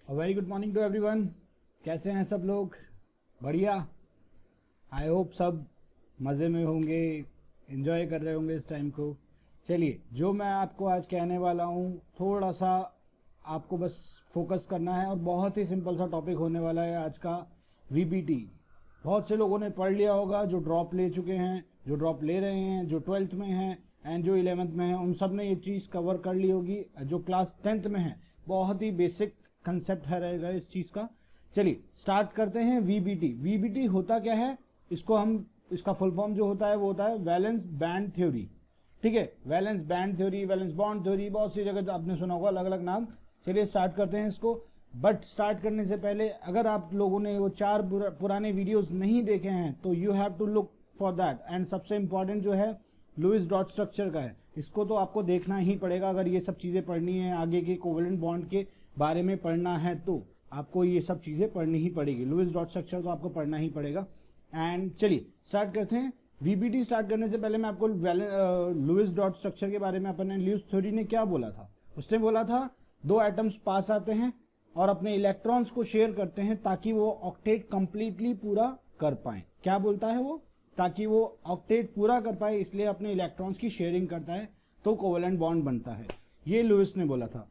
Very good morning to everyone. कैसे हैं सब लोग? बढ़िया। आई होप सब मज़े में होंगे, एंजॉय कर रहे होंगे इस टाइम को। चलिए, जो मैं आपको आज कहने वाला हूँ थोड़ा सा आपको बस फोकस करना है, और बहुत ही सिंपल सा टॉपिक होने वाला है आज का। वीबीटी बहुत से लोगों ने पढ़ लिया होगा, जो ड्रॉप ले चुके हैं, जो ड्रॉप ले रहे हैं, जो 12th में हैं एंड जो 11th में हैं, उन सब ने ये चीज़ कवर कर ली होगी। जो क्लास 10th में है, बहुत ही बेसिक कंसेप्ट है रहेगा इस चीज़ का। चलिए स्टार्ट करते हैं। वीबीटी वीबीटी होता क्या है? इसका फुल फॉर्म जो होता है वो होता है वैलेंस बैंड थ्योरी। ठीक है, valence band theory, valence bond theory, बहुत सी जगह आपने सुना होगा अलग अलग नाम। चलिए स्टार्ट करते हैं इसको। बट स्टार्ट करने से पहले, अगर आप लोगों ने वो 4 पुराने वीडियोस नहीं देखे हैं तो you have to look for that. And सबसे इंपॉर्टेंट जो है लुईस डॉट स्ट्रक्चर का है, इसको तो आपको देखना ही पड़ेगा। अगर ये सब चीज़ें पढ़नी है, आगे के कोवेलेंट बॉन्ड के बारे में पढ़ना है, तो आपको ये सब चीज़ें पढ़नी ही पड़ेगी। लुईस डॉट स्ट्रक्चर तो आपको पढ़ना ही पड़ेगा। एंड चलिए स्टार्ट करते हैं। वीबीटी स्टार्ट करने से पहले मैं आपको लुईस डॉट स्ट्रक्चर के बारे में, अपने लुईस थ्योरी ने क्या बोला था। उसने बोला था 2 एटम्स पास आते हैं और अपने इलेक्ट्रॉन्स को शेयर करते हैं ताकि वो ऑक्टेट कंप्लीटली पूरा कर पाए। क्या बोलता है वो? ताकि वो ऑक्टेट पूरा कर पाए, इसलिए अपने इलेक्ट्रॉन्स की शेयरिंग करता है तो कोवेलेंट बॉन्ड बनता है। ये लुईस ने बोला था।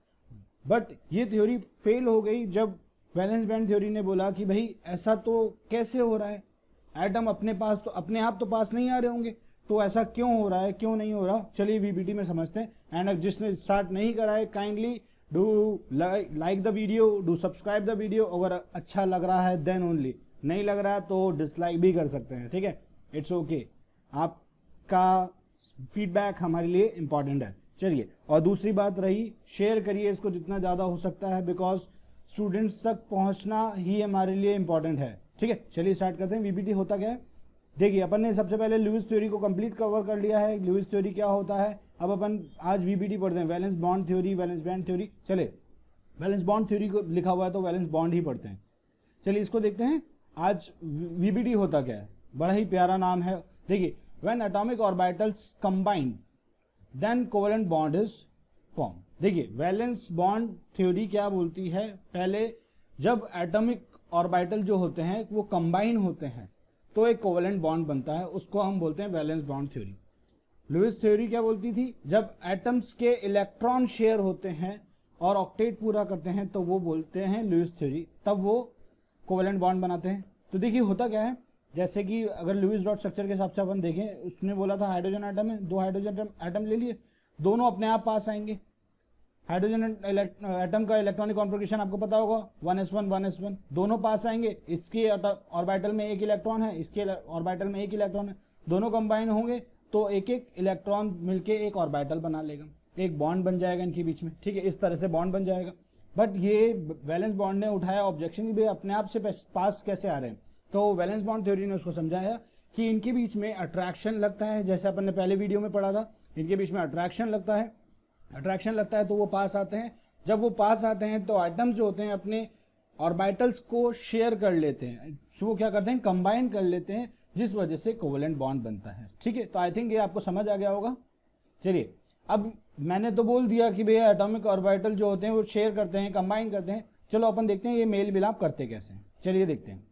बट ये थ्योरी फेल हो गई जब वैलेंस बैंड थ्योरी ने बोला कि भाई ऐसा तो कैसे हो रहा है, एटम अपने पास तो अपने आप तो पास नहीं आ रहे होंगे, तो ऐसा क्यों हो रहा है, क्यों नहीं हो रहा। चलिए वीबीटी में समझते हैं। एंड जिसने स्टार्ट नहीं करा है, kindly do like the video, do subscribe the video. अगर अच्छा लग रहा है देन ओनली, नहीं लग रहा है तो डिसलाइक भी कर सकते हैं। ठीक है, इट्स ओके। आपका फीडबैक हमारे लिए इंपॉर्टेंट है। चलिए, और दूसरी बात रही, शेयर करिए इसको जितना ज़्यादा हो सकता है, बिकॉज स्टूडेंट्स तक पहुंचना ही हमारे लिए इंपॉर्टेंट है। ठीक है, चलिए स्टार्ट करते हैं। वीबीटी होता क्या है? देखिए, अपन ने सबसे पहले लुईस थ्योरी को कंप्लीट कवर कर लिया है। लुईस थ्योरी क्या होता है, अब अपन आज वीबीटी पढ़ते हैं। Valence bond theory, valence band theory. चले, वैलेंस बॉन्ड थ्योरी को लिखा हुआ है तो वैलेंस बॉन्ड ही पढ़ते हैं। चलिए इसको देखते हैं आज वीबीटी होता क्या है। बड़ा ही प्यारा नाम है। देखिए, when atomic orbitals combine then covalent bond is form. देखिए, वैलेंस बॉन्ड थ्योरी क्या बोलती है, पहले जब एटॉमिक ऑर्बिटल जो होते हैं वो कंबाइन होते हैं तो एक कोवेलेंट बॉन्ड बनता है, उसको हम बोलते हैं valence bond theory. Lewis theory क्या बोलती थी, जब एटम्स के इलेक्ट्रॉन शेयर होते हैं और ऑक्टेट पूरा करते हैं तो वो बोलते हैं लुईस थ्योरी, तब वो कोवेलेंट बॉन्ड बनाते हैं। तो देखिए होता क्या है, जैसे कि अगर लुईस डॉट स्ट्रक्चर के हिसाब से अपन देखें, उसने बोला था हाइड्रोजन एटम है, 2 हाइड्रोजन एटम ले लिए, दोनों अपने आप पास आएंगे। हाइड्रोजन एटम का इलेक्ट्रॉनिक कॉन्फिगरेशन आपको पता होगा, 1s1 1s1, दोनों पास आएंगे। इसके ऑर्बिटल में एक इलेक्ट्रॉन है, इसके ऑर्बिटल में एक इलेक्ट्रॉन है, दोनों कंबाइन होंगे तो एक एक इलेक्ट्रॉन मिलके एक ऑर्बिटल बना लेगा, एक बॉन्ड बन जाएगा इनके बीच में। ठीक है, इस तरह से बॉन्ड बन जाएगा। बट ये वैलेंस बॉन्ड ने उठाया ऑब्जेक्शन भी, अपने आप से पास कैसे आ रहे हैं। तो वैलेंस बॉन्ड थ्योरी ने उसको समझाया कि इनके बीच में अट्रैक्शन लगता है, जैसे अपन ने पहले वीडियो में पढ़ा था, इनके बीच में अट्रैक्शन लगता है। अट्रैक्शन लगता है तो वो पास आते हैं। जब वो पास आते हैं तो एटम्स जो होते हैं अपने ऑर्बिटल्स को शेयर कर लेते हैं, तो वो क्या करते हैं, कंबाइन कर लेते हैं, जिस वजह से कोवेलेंट बॉन्ड बनता है। ठीक है, तो आई थिंक ये आपको समझ आ गया होगा। चलिए, अब मैंने तो बोल दिया कि भैया एटॉमिक ऑर्बिटल जो होते हैं वो शेयर करते हैं, कंबाइन करते हैं। चलो अपन देखते हैं ये मेल मिलाप करते कैसे हैं। चलिए देखते हैं।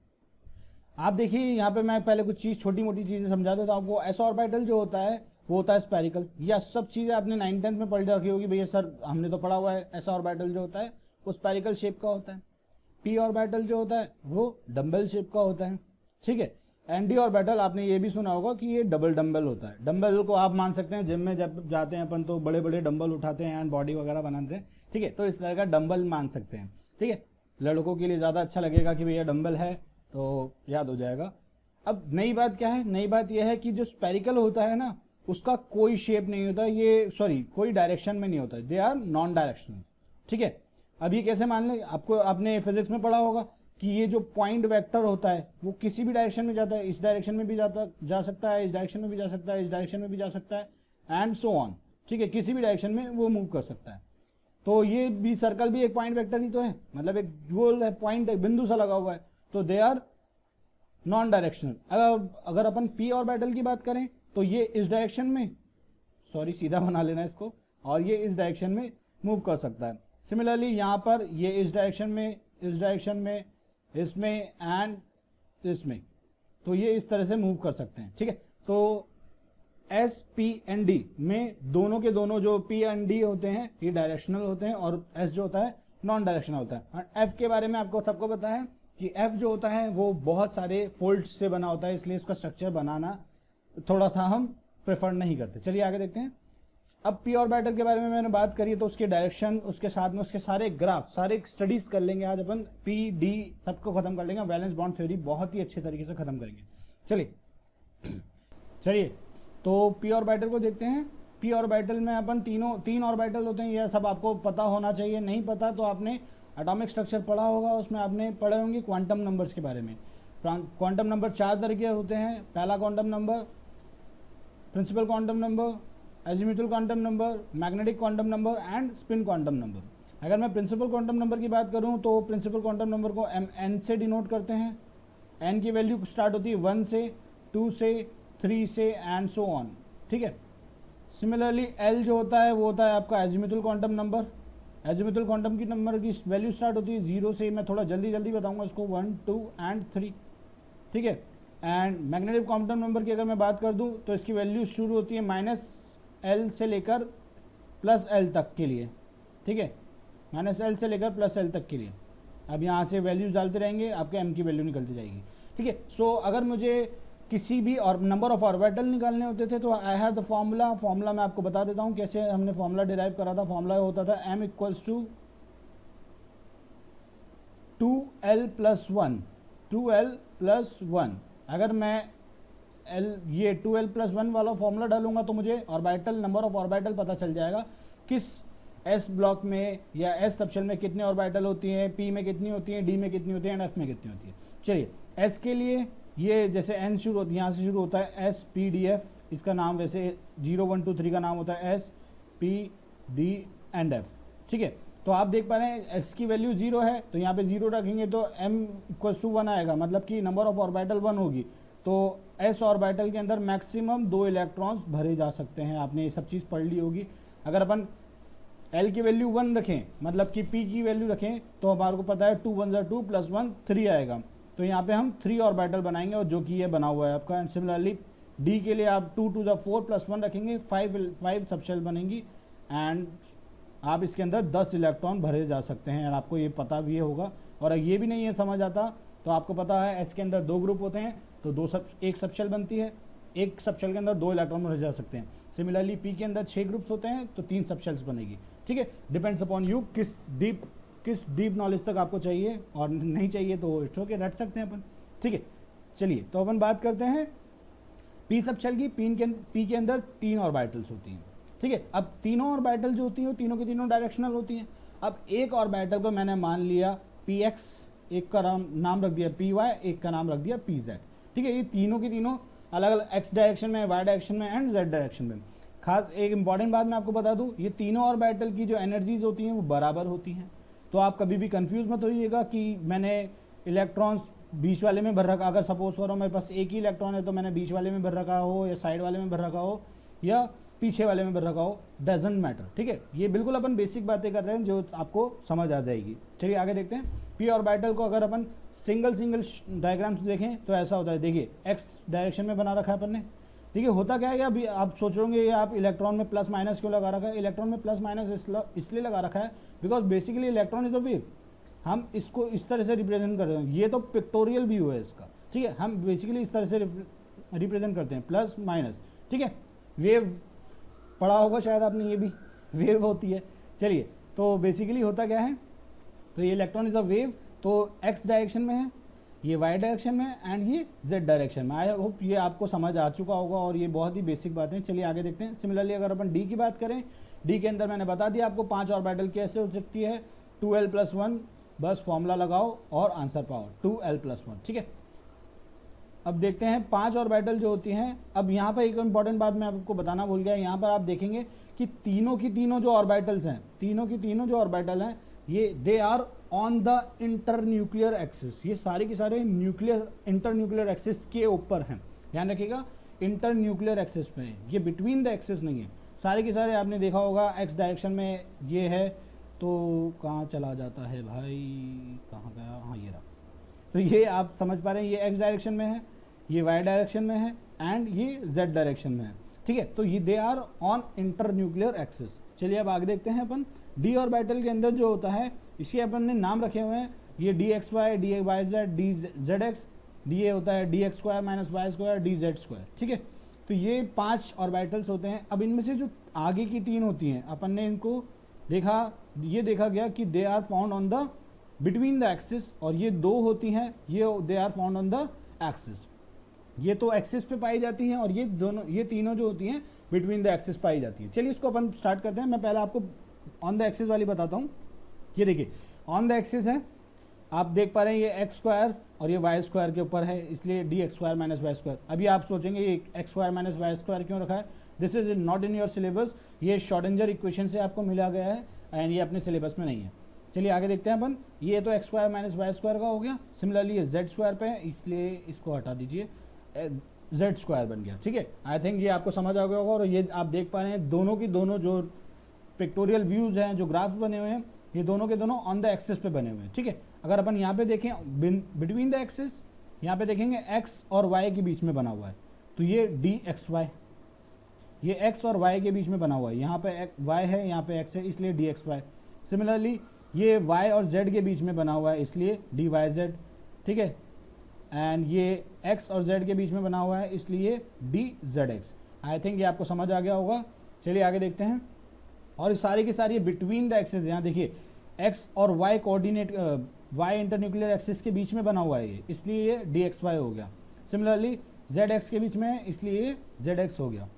आप देखिए यहाँ पे मैं पहले कुछ चीज, छोटी मोटी चीजें समझा देता हूँ आपको। एस ऑर्बिटल जो होता है वो होता है स्पेरिकल। या सब चीजें आपने 9th-10th में पढ़ रखी होगी भैया सर, हमने तो पढ़ा हुआ है। एस ऑर्बिटल जो होता है वो स्पेरिकल शेप का होता है। पी ऑर्बिटल जो होता है वो डम्बल शेप का होता है। ठीक है, एंड डी ऑर्बिटल आपने ये भी सुना होगा कि ये डबल डम्बल होता है। डम्बल को आप मान सकते हैं, जिम में जब जाते हैं अपन तो बड़े बड़े डम्बल उठाते हैं एंड बॉडी वगैरह बनाते हैं। ठीक है, तो इस तरह का डम्बल मान सकते हैं। ठीक है, लड़कों के लिए ज़्यादा अच्छा लगेगा कि भैया डम्बल है तो याद हो जाएगा। अब नई बात क्या है, नई बात यह है कि जो स्पेरिकल होता है ना, उसका कोई शेप नहीं होता, ये सॉरी कोई डायरेक्शन में नहीं होता, दे आर नॉन डायरेक्शनल। ठीक है, अब ये कैसे मान लें, आपको आपने फिजिक्स में पढ़ा होगा कि ये जो पॉइंट वेक्टर होता है वो किसी भी डायरेक्शन में जाता है, इस डायरेक्शन में भी जा सकता है, इस डायरेक्शन में भी जा सकता है, इस डायरेक्शन में भी जा सकता है, एंड सो ऑन। ठीक है, किसी भी डायरेक्शन में वो मूव कर सकता है। तो ये भी सर्कल भी एक पॉइंट वेक्टर ही तो है, मतलब एक गोल है, पॉइंट बिंदु सा लगा हुआ है, तो दे आर नॉन डायरेक्शनल। अगर अपन पी ऑर्बिटल की बात करें तो ये इस डायरेक्शन में, सॉरी सीधा बना लेना इसको, और ये इस डायरेक्शन में मूव कर सकता है। सिमिलरली यहाँ पर ये इस डायरेक्शन में इस डायरेक्शन में, इसमें एंड इसमें, तो ये इस तरह से मूव कर सकते हैं, ठीक है। तो एस पी एंड डी में दोनों के दोनों जो पी एंड डी होते हैं ये डायरेक्शनल होते हैं और एस जो होता है नॉन डायरेक्शनल होता है। और एफ के बारे में आपको सबको पता है कि एफ जो होता है वो बहुत सारे फोल्ड्स से बना होता है, इसलिए इसका स्ट्रक्चर बनाना थोड़ा सा हम प्रेफर नहीं करते। चलिए आगे देखते हैं। अब पी ऑर्बिटल के बारे में मैंने बात करी तो उसके डायरेक्शन, उसके साथ में उसके सारे ग्राफ, सारे स्टडीज कर लेंगे आज अपन। पी डी सबको खत्म कर लेंगे, वैलेंस बॉन्ड थ्योरी बहुत ही अच्छे तरीके से खत्म करेंगे। चलिए तो पी ऑर्बिटल को देखते हैं। पी ऑर्बिटल में अपन तीन ऑर्बिटल होते हैं, यह सब आपको पता होना चाहिए। नहीं पता तो आपने एटॉमिक स्ट्रक्चर पढ़ा होगा, उसमें आपने पढ़े होंगे क्वांटम नंबर्स के बारे में। क्वांटम नंबर 4 तरह के होते हैं। पहला quantum number principal quantum number, azimuthal quantum number, magnetic quantum number and spin quantum number. अगर मैं प्रिंसिपल क्वांटम नंबर की बात करूं तो प्रिंसिपल क्वांटम नंबर को एन से डिनोट करते हैं। एन की वैल्यू स्टार्ट होती है 1 से, 2 से, 3 से एंड सो ऑन, ठीक है। सिमिलरली एल जो होता है वो होता है आपका azimuthal quantum number. Azimuthal quantum की नंबर की वैल्यू स्टार्ट होती है 0 से, मैं थोड़ा जल्दी बताऊंगा इसको, 1, 2 एंड 3, ठीक है। एंड मैग्नेटिक क्वांटम नंबर की अगर मैं बात कर दूं तो इसकी वैल्यू शुरू होती है -L से लेकर +L तक के लिए, ठीक है। -L से लेकर +L तक के लिए। अब यहाँ से वैल्यूज डालते रहेंगे, आपके m की वैल्यू निकलती जाएगी, ठीक है। सो अगर मुझे किसी भी और नंबर ऑफ ऑर्बिटल निकालने होते थे तो आई हैव द फॉर्मूला मैं आपको बता देता हूँ कैसे हमने फॉर्मूला डिराइव करा था। फॉर्मूला होता था m = 2l+1। अगर मैं ये 2l+1 वाला फॉर्मूला डालूंगा तो मुझे ऑर्बिटल, नंबर ऑफ ऑर्बिटल पता चल जाएगा किस एस ब्लॉक में या एस सबशेल में कितने ऑर्बिटल होती हैं, पी में कितनी होती हैं, डी में कितनी होती है एंड एफ में कितनी होती है। चलिए एस के लिए ये जैसे एन शुरू होती है, यहाँ से शुरू होता है एस पी डी एफ, इसका नाम वैसे 0 1 2 3 का नाम होता है S P D and F, ठीक है। तो आप देख पा रहे हैं एस की वैल्यू 0 है तो यहाँ पे 0 रखेंगे तो m = 1 आएगा, मतलब कि नंबर ऑफ ऑर्बिटल 1 होगी। तो एस ऑर्बिटल के अंदर मैक्सिमम 2 इलेक्ट्रॉन्स भरे जा सकते हैं। आपने ये सब चीज़ पढ़ ली होगी। अगर अपन L की वैल्यू 1 रखें, मतलब कि P की वैल्यू रखें, तो हमारे को पता है 2 1 2 + 1 3 आएगा। तो यहाँ पे हम 3 ऑर्बिटल बनाएंगे और जो कि ये बना हुआ है आपका। एंड सिमिलरली D के लिए आप 2 to the 4 + 1 रखेंगे, 5 सबशेल बनेंगी एंड आप इसके अंदर 10 इलेक्ट्रॉन भरे जा सकते हैं। और आपको ये पता भी होगा। और अगर ये भी नहीं है समझ आता तो आपको पता है एस के अंदर 2 ग्रुप होते हैं तो एक सबशेल बनती है, एक सबशेल के अंदर 2 इलेक्ट्रॉन भरे जा सकते हैं। सिमिलरली पी के अंदर 6 ग्रुप्स होते हैं तो 3 सबशेल्स बनेगी, ठीक है। डिपेंड्स अपॉन यू किस डीप नॉलेज तक आपको चाहिए, और नहीं चाहिए तो इट्स ओके, रट सकते हैं अपन, ठीक है। चलिए तो अपन बात करते हैं पी सबशेल की। पी के अंदर 3 ऑर्बिटल्स होती हैं, ठीक है। अब तीनों ऑर्बिटल जो होती हैं वो तीनों की तीनों डायरेक्शनल होती हैं। अब एक ऑर्बिटल को मैंने मान लिया px, एक का नाम रख दिया py, एक का नाम रख दिया pz, ठीक है। ये तीनों की तीनों अलग अलग x डायरेक्शन में, y डायरेक्शन में एंड z डायरेक्शन में। खास एक इंपॉर्टेंट बात मैं आपको बता दूं, ये तीनों ऑर्बिटल की जो एनर्जीज होती हैं वो बराबर होती हैं। तो आप कभी भी कंफ्यूज मत होइएगा कि मैंने इलेक्ट्रॉन्स बीच वाले में भर रखा, अगर सपोज करो मेरे पास एक ही इलेक्ट्रॉन है तो मैंने बीच वाले में भर रखा हो या साइड वाले में भर रखा हो या पीछे वाले में भर रखा हो, डजंट मैटर, ठीक है। ये बिल्कुल अपन बेसिक बातें कर रहे हैं जो आपको समझ आ जाएगी। चलिए आगे देखते हैं। पी ऑर्बिटल को अगर अपन सिंगल डायग्राम्स देखें तो ऐसा होता है, देखिए एक्स डायरेक्शन में बना रखा है अपन ने, ठीक है। होता क्या है, अभी आप सोच रहे होंगे आप इलेक्ट्रॉन में प्लस माइनस क्यों लगा रखा है। इलेक्ट्रॉन में प्लस माइनस इसलिए लगा रखा है because basically electron is a wave. हम इसको इस तरह से रिप्रेजेंट कर रहे हैं, ये तो पिक्टोरियल व्यू है इसका, ठीक है। हम बेसिकली इस तरह से रिप्रेजेंट करते हैं प्लस माइनस, ठीक है। वेव पढ़ा होगा शायद आपने, ये भी वेव होती है। चलिए तो बेसिकली होता क्या है, तो ये इलेक्ट्रॉन इज अ वेव, तो एक्स डायरेक्शन में है, ये वाई डायरेक्शन में एंड ये जेड डायरेक्शन में। आई होप ये आपको समझ आ चुका होगा और ये बहुत ही बेसिक बातें। चलिए आगे देखते हैं। सिमिलरली अगर अपन डी की बात करें, डी के अंदर मैंने बता दिया आपको 5 ऑर्बिटल कैसे हो सकती है, 2l+1, बस फॉर्मूला लगाओ और आंसर पाओ 2l+1, ठीक है। अब देखते हैं 5 ऑर्बिटल जो होती हैं। अब यहाँ पर एक इंपॉर्टेंट बात मैं आपको बताना भूल गया, यहाँ पर आप देखेंगे कि तीनों की तीनों जो ऑर्बिटल्स हैं, तीनों की तीनों जो ऑर्बिटल हैं, ये they are on the internuclear axis. ये सारे के सारे इंटरन्यूक्लियर एक्सिस के ऊपर हैं, ध्यान रखिएगा, इंटरन्यूक्लियर एक्सिस पे है, ये बिटवीन द एक्सिस नहीं है। सारे के सारे आपने देखा होगा एक्स डायरेक्शन में ये है तो कहाँ चला जाता है भाई, कहाँ गया, हाँ ये रहा। तो ये आप समझ पा रहे हैं, ये एक्स डायरेक्शन में है, ये वाई डायरेक्शन में है एंड ये जेड डायरेक्शन में है, ठीक है। तो ये they are on inter nuclear axis. चलिए अब आगे देखते हैं अपन डी ऑर्बिटल के अंदर जो होता है, इसके अपन ने नाम रखे हुए हैं, ये D X Y, D Y Z, D Z X, D A होता है D X square minus Y square, D Z square, ठीक है। तो ये 5 ऑर्बिटल्स होते हैं। अब इनमें से जो आगे की 3 होती हैं, अपन ने इनको देखा, ये देखा गया कि they are found on the between the axis, और ये 2 होती हैं, ये they are found on the axis. ये तो एक्सिस पे पाई जाती हैं और ये दोनों, ये तीनों जो होती हैं बिटवीन द एक्सिस पाई जाती है। चलिए इसको अपन स्टार्ट करते हैं। मैं पहले आपको ऑन द एक्सिस वाली बताता हूँ। ये देखिए ऑन द एक्सिस है, आप देख पा रहे हैं ये एक्स स्क्वायर और ये वाई स्क्वायर के ऊपर है, इसलिए D X square minus Y square. अभी आप सोचेंगे ये X square minus Y square क्यों रखा है, this is not in your syllabus, ये शॉर्टेंजर इक्वेशन से आपको मिला गया है एंड ये अपने सिलेबस में नहीं है। चलिए आगे देखते हैं अपन। ये तो X square minus Y square का हो गया, सिमिलरली ये जेड स्क्वायर पे है, इसलिए इसको हटा दीजिए, जेड स्क्वायर बन गया, ठीक है। आई थिंक ये आपको समझ आ गया होगा। और ये आप देख पा रहे हैं दोनों की दोनों जो पिक्टोरियल व्यूज हैं, जो ग्राफ्स बने हुए हैं, ये दोनों के दोनों ऑन द एक्सिस पे बने हुए हैं, ठीक है। अगर अपन यहाँ पे देखें बिटवीन द एक्सिस, यहाँ पे देखेंगे एक्स और वाई के बीच में बना हुआ है, तो ये डी एक्स वाई, ये एक्स और वाई के बीच में बना हुआ है, यहाँ पे वाई है, यहाँ पे एक्स है, इसलिए डी एक्स वाई। सिमिलरली ये वाई और जेड के बीच में बना हुआ है, इसलिए डी वाई जेड, ठीक है। एंड ये एक्स और जेड के बीच में बना हुआ है, इसलिए D Z x. I think ये आपको समझ आ गया होगा। चलिए आगे देखते हैं। और ये सारी की सारी बिटवीन द एक्सिस, यहाँ देखिए एक्स और Y coordinate, Y internuclear axis के बीच में बना हुआ है ये, इसलिए ये डी एक्स वाई हो गया। सिमिलरली जेड एक्स के बीच में है, इसलिए ये जेड एक्स हो गया।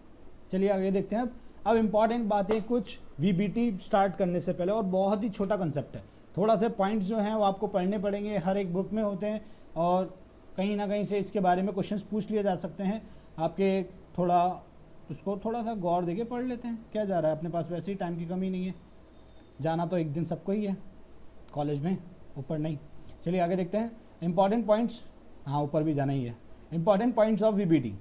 चलिए आगे देखते हैं। अब इंपॉर्टेंट बातें कुछ वीबीटी स्टार्ट करने से पहले, और बहुत ही छोटा कंसेप्ट है, थोड़ा से पॉइंट्स जो हैं वो आपको पढ़ने पड़ेंगे, हर एक बुक में होते हैं और कहीं ना कहीं से इसके बारे में क्वेश्चंस पूछ लिए जा सकते हैं आपके। थोड़ा उसको थोड़ा सा गौर देके पढ़ लेते हैं, क्या जा रहा है, अपने पास वैसे ही टाइम की कमी नहीं है, जाना तो एक दिन सबको ही है कॉलेज में, ऊपर नहीं। चलिए आगे देखते हैं इंपॉर्टेंट पॉइंट्स, हाँ ऊपर भी जाना ही है। Important points of VBT.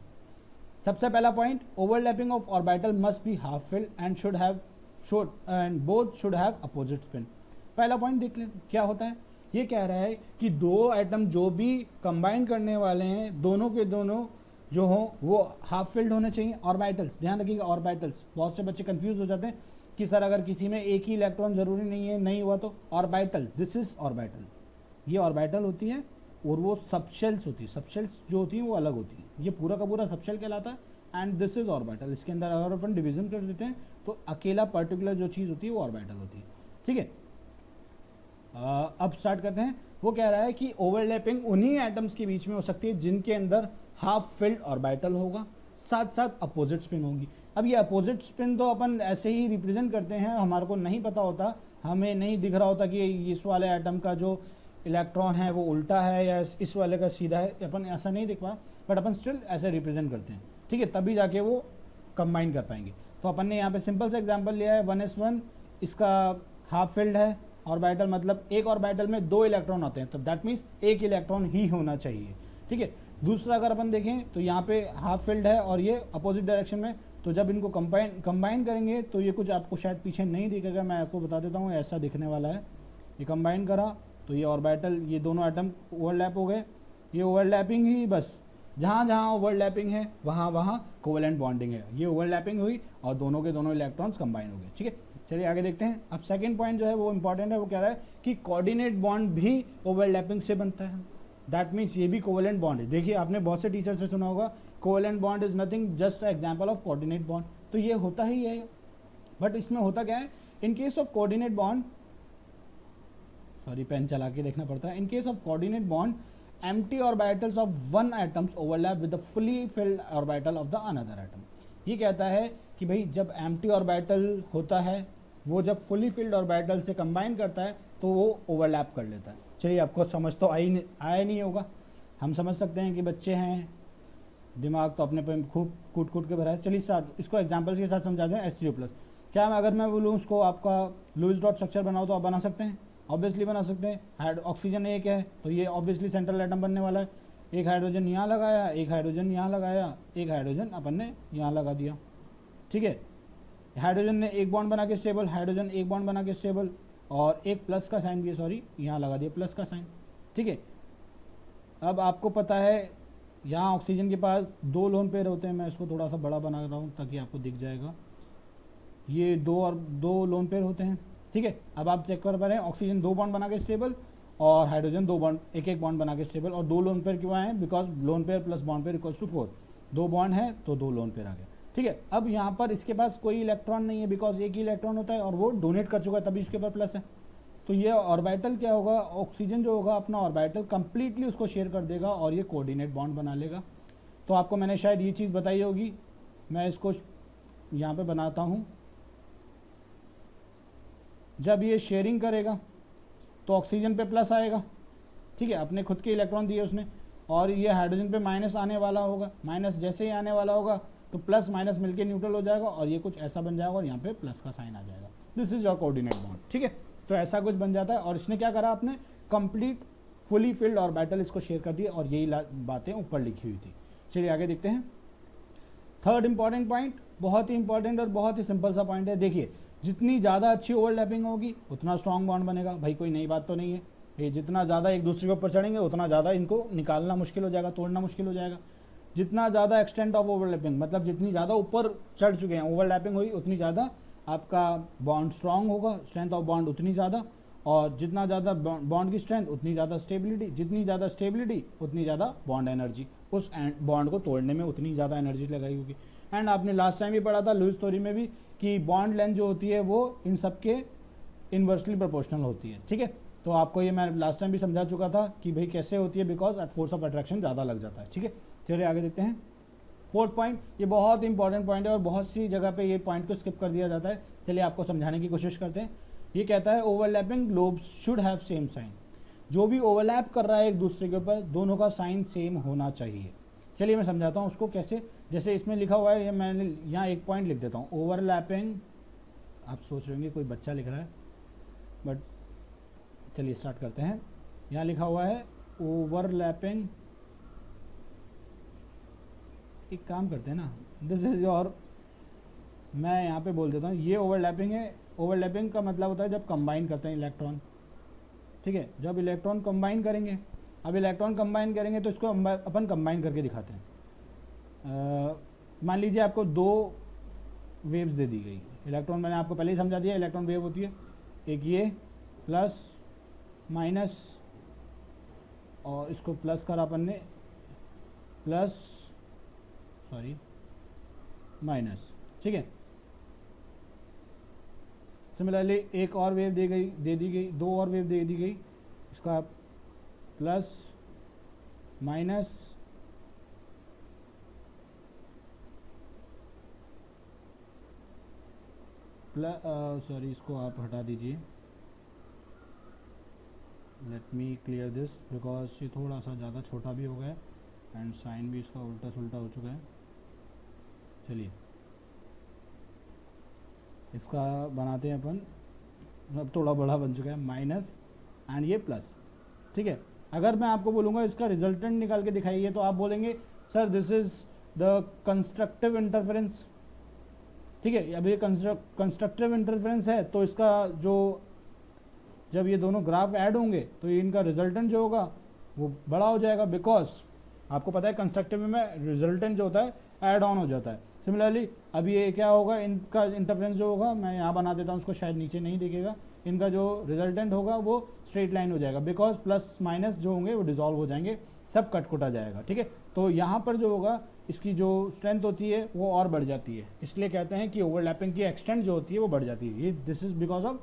सबसे पहला point, overlapping of orbital must be half filled and both should have opposite spin. पहला पॉइंट देख लें क्या होता है। ये कह रहा है कि 2 एटम जो भी कंबाइन करने वाले हैं, दोनों के दोनों जो हो वो हाफ फिल्ड होने चाहिए। ऑर्बिटल्स, ध्यान रखिएगा ऑर्बिटल्स, बहुत से बच्चे कंफ्यूज हो जाते हैं कि सर अगर किसी में एक ही इलेक्ट्रॉन जरूरी नहीं है, नहीं हुआ तो ऑर्बिटल, दिस इज ऑर्बिटल, ये ऑर्बिटल होती है और वो सबशेल्स होती है, सबशेल्स जो होती हैं वो अलग होती हैं, ये पूरा का पूरा सबशेल कहलाता है एंड दिस इज ऑर्बिटल। इसके अंदर अगर अपन डिवीजन कर देते हैं तो अकेला पर्टिकुलर जो चीज़ होती है वो ऑर्बिटल होती है, ठीक है। अब स्टार्ट करते हैं। वो कह रहा है कि ओवरलैपिंग उन्हीं एटम्स के बीच में हो सकती है जिनके अंदर हाफ फिल्ड ऑर्बिटल होगा, साथ साथ अपोजिट स्पिन होंगी। अब ये अपोजिट स्पिन तो अपन ऐसे ही रिप्रेजेंट करते हैं, हमारे को नहीं पता होता, हमें नहीं दिख रहा होता कि इस वाले एटम का जो इलेक्ट्रॉन है वो उल्टा है या इस वाले का सीधा है, अपन ऐसा नहीं दिख पा, बट अपन स्टिल ऐसे रिप्रेजेंट करते हैं, ठीक है, तभी जाके वो कंबाइन कर पाएंगे। तो अपन ने यहाँ पे सिंपल सा एग्जांपल लिया है 1s1, इसका हाफ फिल्ड है ऑर्बिटल, मतलब एक ऑर्बिटल में 2 इलेक्ट्रॉन होते हैं, तब दैट मीन्स एक इलेक्ट्रॉन ही होना चाहिए, ठीक है। दूसरा अगर अपन देखें तो यहाँ पे हाफ फिल्ड है और ये अपोजिट डायरेक्शन में, तो जब इनको कंबाइन करेंगे तो ये कुछ आपको शायद पीछे नहीं दिखेगा, मैं आपको बता देता हूँ, ऐसा दिखने वाला है। ये कंबाइन करा तो ये ऑर्बिटल, ये दोनों एटम ओवरलैप हो गए, ये ओवरलैपिंग ही, बस जहाँ जहाँ ओवरलैपिंग है वहाँ वहाँ कोवेलेंट बॉन्डिंग है, ये ओवरलैपिंग हुई और दोनों के दोनों इलेक्ट्रॉन्स कंबाइन हो गए, ठीक है। चलिए आगे देखते हैं। अब सेकंड पॉइंट जो है वो इंपॉर्टेंट है, वो कह रहा है कि कोऑर्डिनेट बॉन्ड भी ओवरलैपिंग से बनता है, दैट मीन्स ये भी कोवेलेंट बॉन्ड है। देखिए आपने बहुत से टीचर से सुना होगा covalent bond is nothing just example of coordinate bond, तो ये होता ही है, बट इसमें होता क्या है, in case of coordinate bond, sorry pen चला के देखना पड़ता है, in case of coordinate bond empty orbitals of one atoms overlap with the fully filled orbital of the another atom। ये कहता है कि भाई जब empty orbital होता है वो जब fully filled orbital से combine करता है तो वो overlap कर लेता है। चलिए आपको समझ तो आया नहीं होगा, हम समझ सकते हैं कि बच्चे हैं, दिमाग तो अपने पे खूब कूट कूट के भरा है। चलिए स्टार्ट, इसको एग्जाम्पल्स के साथ समझा दें। H3O+, क्या अगर मैं बोलूँ उसको आपका लुईस डॉट स्ट्रक्चर बनाओ तो आप बना सकते हैं, ऑब्वियसली बना सकते हैं। ऑक्सीजन एक है तो ये ऑब्वियसली सेंट्रल एटम बनने वाला है, एक हाइड्रोजन यहाँ लगाया, एक हाइड्रोजन यहाँ लगाया, एक हाइड्रोजन अपन ने यहाँ लगा दिया, ठीक है। हाइड्रोजन ने एक बॉन्ड बना के स्टेबल, हाइड्रोजन एक बॉन्ड बना के स्टेबल, और एक प्लस का साइन भी है, सॉरी यहाँ लगा दिया प्लस का साइन, ठीक है। अब आपको पता है यहाँ ऑक्सीजन के पास 2 लोन पेयर होते हैं, मैं इसको थोड़ा सा बड़ा बना रहा हूँ ताकि आपको दिख जाएगा, ये 2 लोन पेयर होते हैं, ठीक है। अब आप चेक कर पा रहे हैं ऑक्सीजन 2 बॉन्ड बना के स्टेबल और हाइड्रोजन 2 बॉन्ड एक बॉन्ड बना के स्टेबल, और 2 लोन पेयर क्यों आए हैं, because lone pair plus bond pair equals to 4, 2 bond है तो 2 लोन पेयर आ गया, ठीक है। अब यहाँ पर इसके पास कोई इलेक्ट्रॉन नहीं है बिकॉज एक ही इलेक्ट्रॉन होता है और वो डोनेट कर चुका है तभी इसके पास प्लस है, तो ये ऑर्बिटल क्या होगा, ऑक्सीजन जो होगा अपना ऑर्बिटल कंप्लीटली उसको शेयर कर देगा और ये कोऑर्डिनेट बॉन्ड बना लेगा। तो आपको मैंने शायद ये चीज़ बताई होगी, मैं इसको यहाँ पे बनाता हूँ। जब ये शेयरिंग करेगा तो ऑक्सीजन पे प्लस आएगा, ठीक है, अपने खुद के इलेक्ट्रॉन दिए उसने, और ये हाइड्रोजन पे माइनस आने वाला होगा, माइनस जैसे ही आने वाला होगा तो प्लस माइनस मिलके न्यूट्रल हो जाएगा और ये कुछ ऐसा बन जाएगा और यहाँ पे प्लस का साइन आ जाएगा, this is your coordinate bond, ठीक है। तो ऐसा कुछ बन जाता है और इसने क्या करा, आपने कंप्लीट फुली फिल्ड ऑर्बिटल इसको शेयर कर दिया और यही बातें ऊपर लिखी हुई थी। चलिए आगे देखते हैं। थर्ड इंपॉर्टेंट पॉइंट, बहुत ही इंपॉर्टेंट और बहुत ही सिंपल सा पॉइंट है, देखिए जितनी ज़्यादा अच्छी ओवरलैपिंग होगी उतना स्ट्रॉन्ग बॉन्ड बनेगा, भाई कोई नई बात तो नहीं है, ये जितना ज़्यादा एक दूसरे के ऊपर चढ़ेंगे उतना ज़्यादा इनको निकालना मुश्किल हो जाएगा, तोड़ना मुश्किल हो जाएगा। जितना ज़्यादा एक्सटेंट ऑफ ओवरलैपिंग, मतलब जितनी ज़्यादा ऊपर चढ़ चुके हैं ओवरलैपिंग हुई उतनी ज़्यादा आपका बॉन्ड स्ट्रांग होगा, स्ट्रेंथ ऑफ बॉन्ड उतनी ज़्यादा, और जितना ज़्यादा बॉन्ड की स्ट्रेंथ उतनी ज़्यादा स्टेबिलिटी, जितनी ज़्यादा स्टेबिलिटी उतनी ज़्यादा बॉन्ड एनर्जी, उस बॉन्ड को तोड़ने में उतनी ज़्यादा एनर्जी लगाई होगी। एंड आपने लास्ट टाइम भी पढ़ा था लुईस थ्योरी में भी कि बॉन्ड लेंथ जो होती है वो इन सब के इन्वर्सली प्रोपोर्शनल होती है, ठीक है। तो आपको ये मैं लास्ट टाइम भी समझा चुका था कि भाई कैसे होती है, because at force of attraction ज़्यादा लग जाता है, ठीक है। चलिए आगे देखते हैं। फोर्थ पॉइंट, ये बहुत इंपॉर्टेंट पॉइंट है और बहुत सी जगह पे ये पॉइंट को स्किप कर दिया जाता है, चलिए आपको समझाने की कोशिश करते हैं। ये कहता है overlapping globes should have same sign, जो भी ओवरलैप कर रहा है एक दूसरे के ऊपर दोनों का साइन सेम होना चाहिए। चलिए मैं समझाता हूँ उसको कैसे, जैसे इसमें लिखा हुआ है, ये मैंने यहाँ एक पॉइंट लिख देता हूँ, ओवरलैपिंग, आप सोच रहे होंगे कोई बच्चा लिख रहा है, बट चलिए स्टार्ट करते हैं। यहाँ लिखा हुआ है ओवरलैपिंग, एक काम करते हैं ना, दिस इज योर, मैं यहाँ पे बोल देता हूँ ये ओवरलैपिंग है। ओवरलैपिंग का मतलब होता है जब कंबाइन करते हैं इलेक्ट्रॉन, ठीक है, जब इलेक्ट्रॉन कंबाइन करेंगे, अब इलेक्ट्रॉन कंबाइन करेंगे तो इसको अपन कंबाइन करके दिखाते हैं। मान लीजिए आपको 2 वेव्स दे दी गई, इलेक्ट्रॉन मैंने आपको पहले ही समझा दिया इलेक्ट्रॉन वेव होती है, एक ये प्लस माइनस, और इसको प्लस करा अपन ने, प्लस सॉरी माइनस, ठीक है। सिमिलरली एक और वेव दे दी गई, 2 और वेव दे दी गई, इसका प्लस माइनस, सॉरी इसको आप हटा दीजिए, let me clear this because ये थोड़ा सा ज़्यादा छोटा भी हो गया एंड साइन भी इसका उल्टा सुल्टा हो चुका है। चलिए इसका बनाते हैं अपन, अब थोड़ा बड़ा बन चुका है, माइनस एंड ये प्लस, ठीक है। अगर मैं आपको बोलूँगा इसका रिजल्टेंट निकाल के दिखाइए तो आप बोलेंगे sir this is the constructive interference, ठीक है। अब ये कंस्ट्रक्टिव इंटरफेरेंस है तो इसका जो, जब ये दोनों ग्राफ ऐड होंगे तो ये इनका रिजल्टेंट जो होगा वो बड़ा हो जाएगा, बिकॉज आपको पता है कंस्ट्रक्टिव में रिजल्टेंट जो होता है ऐड ऑन हो जाता है। सिमिलरली अब ये क्या होगा, इनका इंटरफेरेंस जो होगा, मैं यहाँ बना देता हूँ उसको, शायद नीचे नहीं दिखेगा, इनका जो रिजल्टेंट होगा वो स्ट्रेट लाइन हो जाएगा, बिकॉज प्लस माइनस जो होंगे वो डिसॉल्व हो जाएंगे, सब कटकुटा जाएगा, ठीक है। तो यहाँ पर जो होगा इसकी जो स्ट्रेंथ होती है वो और बढ़ जाती है, इसलिए कहते हैं कि ओवरलैपिंग की एक्सटेंट जो होती है वो बढ़ जाती है, ये this is because of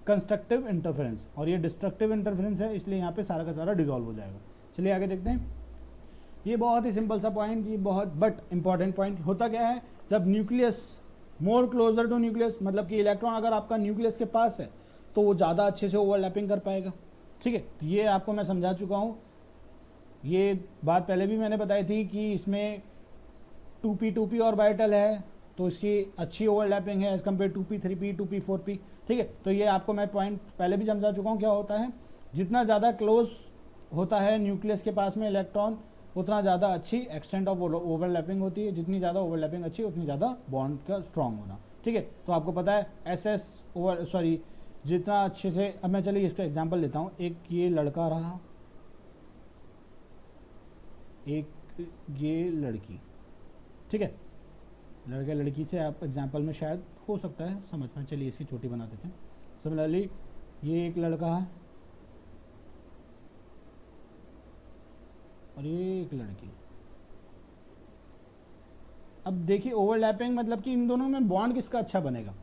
constructive interference, और ये डिस्ट्रक्टिव इंटरफेरेंस है, इसलिए यहाँ पे सारा का सारा डिसॉल्व हो जाएगा। चलिए आगे देखते हैं। ये बहुत ही सिंपल सा पॉइंट, ये बहुत बट इंपॉर्टेंट पॉइंट, होता क्या है जब nucleus more closer to nucleus, मतलब कि इलेक्ट्रॉन अगर आपका न्यूक्लियस के पास है तो वो ज़्यादा अच्छे से ओवरलैपिंग कर पाएगा, ठीक है। तो ये आपको मैं समझा चुका हूँ, ये बात पहले भी मैंने बताई थी कि इसमें 2p ऑर्बिटल है तो इसकी अच्छी ओवरलैपिंग है as compare 2p 3p 2p 4p, ठीक है। तो ये आपको मैं पॉइंट पहले भी समझा चुका हूँ, क्या होता है जितना ज़्यादा क्लोज होता है न्यूक्लियस के पास में इलेक्ट्रॉन उतना ज़्यादा अच्छी एक्सटेंट ऑफ ओवरलैपिंग होती है, जितनी ज़्यादा ओवरलैपिंग अच्छी उतनी ज़्यादा बॉन्ड का स्ट्रॉन्ग होना, ठीक है। तो आपको पता है SS जितना अच्छे से, अब मैं चलिए इसका एग्जांपल लेता हूँ। एक ये लड़का रहा, एक ये लड़की, ठीक है, लड़के लड़की से आप एग्जांपल में शायद हो सकता है समझ में, चलिए इसकी छोटी बना देते हैं। सिमिलरली ये एक लड़का है और ये एक लड़की। अब देखिए ओवरलैपिंग मतलब कि इन दोनों में बॉन्ड किसका अच्छा बनेगा?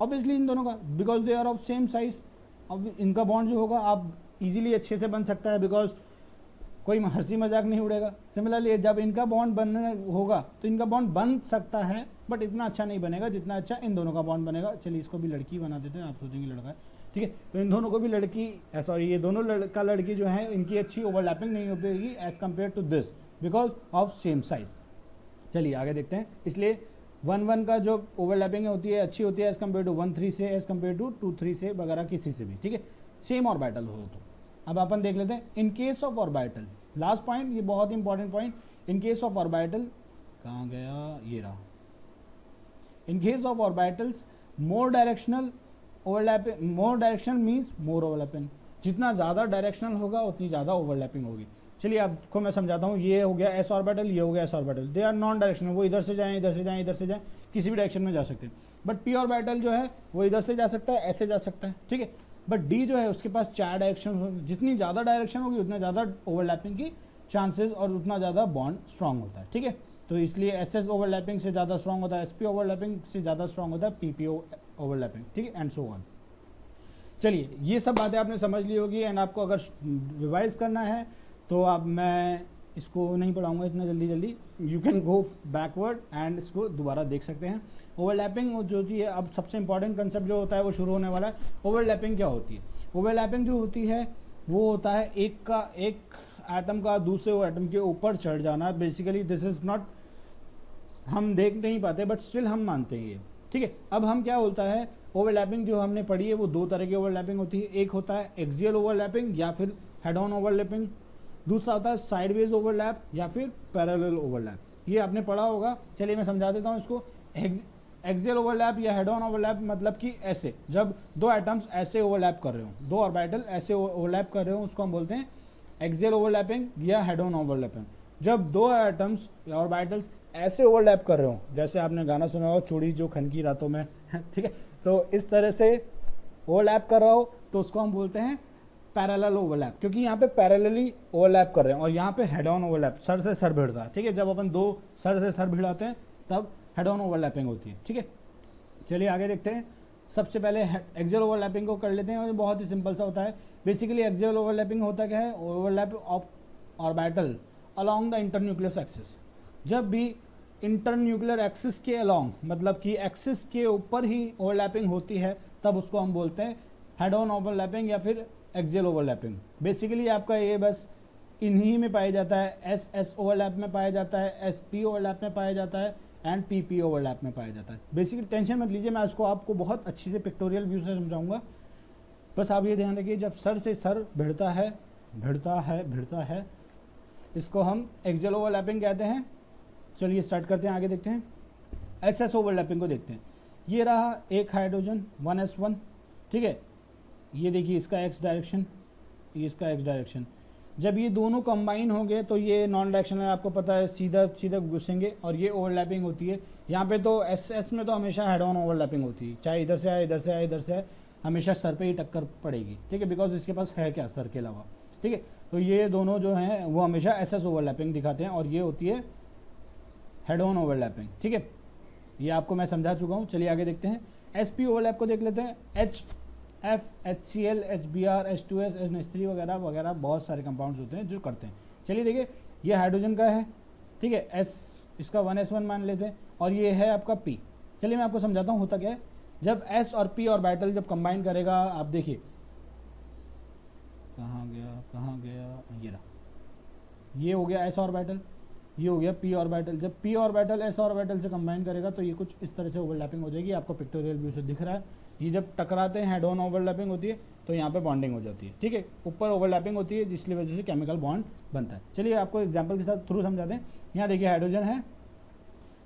ऑब्वियसली इन दोनों का, because they are of same size. अब इनका बॉन्ड जो होगा आप इजीली अच्छे से बन सकता है, बिकॉज कोई हंसी मजाक नहीं उड़ेगा। सिमिलरली जब इनका बॉन्ड बनने होगा तो इनका बॉन्ड बन सकता है, बट इतना अच्छा नहीं बनेगा जितना अच्छा इन दोनों का बॉन्ड बनेगा। चलिए इसको भी लड़की बना देते हैं, आप सोचेंगे लड़का है, ठीक है। तो इन दोनों को भी लड़की, सॉरी ये दोनों लड़का लड़की जो है इनकी अच्छी ओवरलैपिंग नहीं हो पाएगी as compare to this, because of same size. चलिए आगे देखते हैं। इसलिए 1-1 का जो ओवरलैपिंग होती है अच्छी होती है एज कम्पेयर टू 1-3 से, एज कम्पेयर टू 2-3 से वगैरह किसी से भी, ठीक है, सेम ऑर्बिटल हो तो। अब अपन देख लेते हैं इन case of orbital, last point, ये बहुत important point. In case of orbital, कहाँ गया, ये रहा। इन case of orbitals more directional overlapping, more directional means more overlapping. जितना ज़्यादा डायरेक्शनल होगा उतनी ज़्यादा ओवरलैपिंग होगी। चलिए आपको मैं समझाता हूँ। ये हो गया एस ऑर्बिटल, ये हो गया S orbital, they are non directional, वो इधर से जाएं, इधर से जाएं, इधर से जाएं, किसी भी डायरेक्शन में जा सकते हैं। बट पी ऑर्बिटल जो है वो इधर से जा सकता है, ऐसे जा सकता है, ठीक है। बट डी जो है उसके पास 4 डायरेक्शन, जितनी ज़्यादा डायरेक्शन होगी उतना ज़्यादा ओवरलैपिंग की चांसेस और उतना ज़्यादा बॉन्ड स्ट्रांग होता है, ठीक है। तो इसलिए एस एस ओवरलैपिंग से ज़्यादा स्ट्रांग होता है, एस पी ओवरलैपिंग से ज़्यादा स्ट्रांग होता है पी पी ओवरलैपिंग, ठीक है, एंड सो ऑन। चलिए ये सब बातें आपने समझ ली होगी, एंड आपको अगर रिवाइज करना है तो अब मैं इसको नहीं पढ़ाऊंगा इतना जल्दी, you can go backward and इसको दोबारा देख सकते हैं। ओवरलैपिंग जो चीज़ है, अब सबसे इंपॉर्टेंट कंसेप्ट जो होता है वो शुरू होने वाला है। ओवरलैपिंग क्या होती है? ओवरलैपिंग जो होती है वो होता है एक एटम का दूसरे एटम के ऊपर चढ़ जाना। बेसिकली दिस इज नॉट, हम देख नहीं पाते बट स्टिल हम मानते हैं ये, ठीक है। अब हम क्या होता है, ओवरलैपिंग जो हमने पढ़ी है वो 2 तरह की ओवरलैपिंग होती है। एक होता है एक्सियल ओवरलैपिंग या फिर हेड ऑन ओवरलैपिंग, दूसरा होता है साइडवेज ओवरलैप या फिर पैरेलल ओवरलैप। ये आपने पढ़ा होगा, चलिए मैं समझा देता हूँ इसको। एक्सियल ओवरलैप या हेड ऑन ओवरलैप मतलब कि ऐसे, जब 2 एटम्स ऐसे ओवरलैप कर रहे हो, 2 ऑर्बिटल ऐसे ओवरलैप कर रहे हो, उसको हम बोलते हैं एक्सियल ओवरलैपिंग या हेड ऑन ओवरलैपिंग। जब 2 एटम्स या ऑर्बिटल्स ऐसे ओवरलैप कर रहे हो, जैसे आपने गाना सुना हो चूड़ी जो खनकी रातों में, ठीक है, तो इस तरह से ओवरलैप कर रहा हो तो उसको हम बोलते हैं पैरेलल ओवरलैप, क्योंकि यहाँ पे पैरेलली ओवरलैप कर रहे हैं। और यहाँ पे हेड ऑन ओवरलैप, सर से सर भिड़ता है, ठीक है। जब अपन 2 सर से सर भिड़ाते हैं तब हेड ऑन ओवरलैपिंग होती है, ठीक है। चलिए आगे देखते हैं। सबसे पहले एक्सियल ओवरलैपिंग को कर लेते हैं, और ये बहुत ही सिंपल सा होता है। बेसिकली एक्सियल ओवरलैपिंग होता क्या है, overlap of orbital along the internuclear axis. जब भी इंटरन्यूक्लियर एक्सिस के अलोंग, मतलब कि एक्सिस के ऊपर ही ओवरलैपिंग होती है, तब उसको हम बोलते हैं हेड ऑन ओवरलैपिंग या फिर एक्सियल ओवरलैपिंग। बेसिकली आपका ये बस इन्हीं में पाया जाता है, एस एस ओवरलैप में पाया जाता है, एस पी ओवरलैप में पाया जाता है, एंड पी पी ओवरलैप में पाया जाता है। बेसिकली टेंशन मत लीजिए, मैं इसको आपको बहुत अच्छी से पिक्टोरियल व्यू से समझाऊंगा। बस आप ये ध्यान रखिए, जब सर से सर भिड़ता है, इसको हम एक्सियल ओवरलैपिंग कहते हैं। चलिए स्टार्ट करते हैं, आगे देखते हैं। एस एस ओवरलैपिंग को देखते हैं। ये रहा एक हाइड्रोजन 1s1, ठीक है। ये देखिए इसका एक्स डायरेक्शन, ये इसका एक्स डायरेक्शन। जब ये दोनों कंबाइन हो गए तो ये नॉन डायरेक्शनल, आपको पता है, सीधा घुसेंगे और ये ओवरलैपिंग होती है। यहाँ पे तो एस में तो हमेशा हेड ऑन ओवरलैपिंग होती है, चाहे इधर से आए, इधर से आए, इधर से आए, हमेशा सर पे ही टक्कर पड़ेगी, ठीक है, बिकॉज इसके पास है क्या सर के अलावा, ठीक है। तो ये दोनों जो हैं वो हमेशा एस एस ओवरलैपिंग दिखाते हैं, और ये होती है हेड ऑन ओवरलैपिंग, ठीक है। ये आपको मैं समझा चुका हूँ। चलिए आगे देखते हैं। एस पी ओवरलैप को देख लेते हैं। H F, HCl, HBr, H2S, NH3 वगैरह वगैरह बहुत सारे कंपाउंड्स होते हैं जो करते हैं। चलिए देखिए, ये हाइड्रोजन का है, ठीक है, एस इसका 1s1 मान लेते हैं, और ये है आपका P। चलिए मैं आपको समझाता हूँ होता क्या है। जब S और P ऑर्बिटल जब कंबाइन करेगा, आप देखिए कहाँ गया, ये रहा, ये हो गया S ऑर्बिटल, ये हो गया P ऑर्बिटल। जब P ऑर्बिटल S ऑर्बिटल से कंबाइन करेगा तो ये कुछ इस तरह से ओवरलैपिंग हो जाएगी, आपको पिक्टोरियल व्यू से दिख रहा है। ये जब टकराते हैं, हेड ऑन ओवरलैपिंग होती है, तो यहाँ पे बॉन्डिंग हो जाती है, ठीक है। ऊपर ओवरलैपिंग होती है जिसकी वजह से केमिकल बॉन्ड बनता है। चलिए आपको एग्जांपल के साथ थ्रू समझाते हैं। यहाँ देखिए हाइड्रोजन है,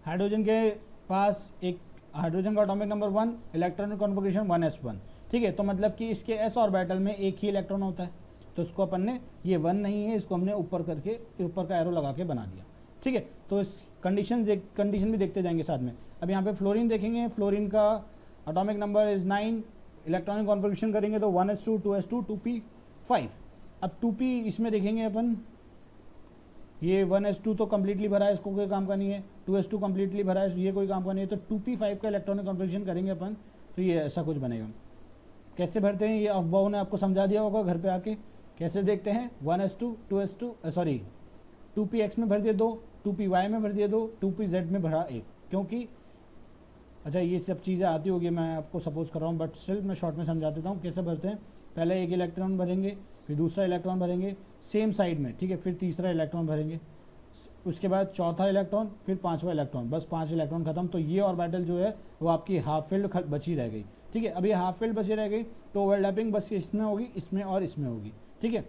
हाइड्रोजन के पास एक, हाइड्रोजन का atomic number 1, electronic configuration 1s1, ठीक ठीक है। तो मतलब कि इसके एस ऑर्बिटल में एक ही इलेक्ट्रॉन होता है, तो इसको अपन ने, ये 1 नहीं है, इसको हमने ऊपर करके ऊपर का एरो लगा के बना दिया, ठीक है। तो इस कंडीशन भी देखते जाएंगे साथ में। अब यहाँ पे फ्लोरीन देखेंगे, फ्लोरीन का atomic number is 9, electronic configuration करेंगे तो 1s2 2s2 2p5। अब 2p इसमें देखेंगे अपन, ये 1s2 तो कम्प्लीटली भरा है, इसको कोई काम का नहीं है, 2s2 कम्प्लीटली भरा है, ये कोई काम का नहीं है, तो 2p5 का इलेक्ट्रॉनिक कॉन्फ़िगरेशन करेंगे अपन, तो ये ऐसा कुछ बनेगा। कैसे भरते हैं ये अफवाह ने आपको समझा दिया होगा घर पे आके। कैसे देखते हैं, 1s2 2s2 सॉरी 2px में भर दिए 2, 2py में भर दिए 2, 2pz में भरा 1, क्योंकि अच्छा ये सब चीज़ें आती होगी, मैं आपको सपोज कर रहा हूँ, बट स्टिल मैं शॉर्ट में समझा देता हूँ कैसे भरते हैं। पहले एक इलेक्ट्रॉन भरेंगे, फिर दूसरा इलेक्ट्रॉन भरेंगे सेम साइड में, ठीक है, फिर तीसरा इलेक्ट्रॉन भरेंगे, उसके बाद चौथा इलेक्ट्रॉन, फिर पांचवा इलेक्ट्रॉन, बस 5 इलेक्ट्रॉन खत्म। तो ये ऑर्बिटल जो है वो आपकी हाफ फील्ड बची रह गई, ठीक है। अब ये हाफ फील्ड बची रह गई तो ओवरलैपिंग बस इसमें होगी, इसमें और इसमें होगी, ठीक है।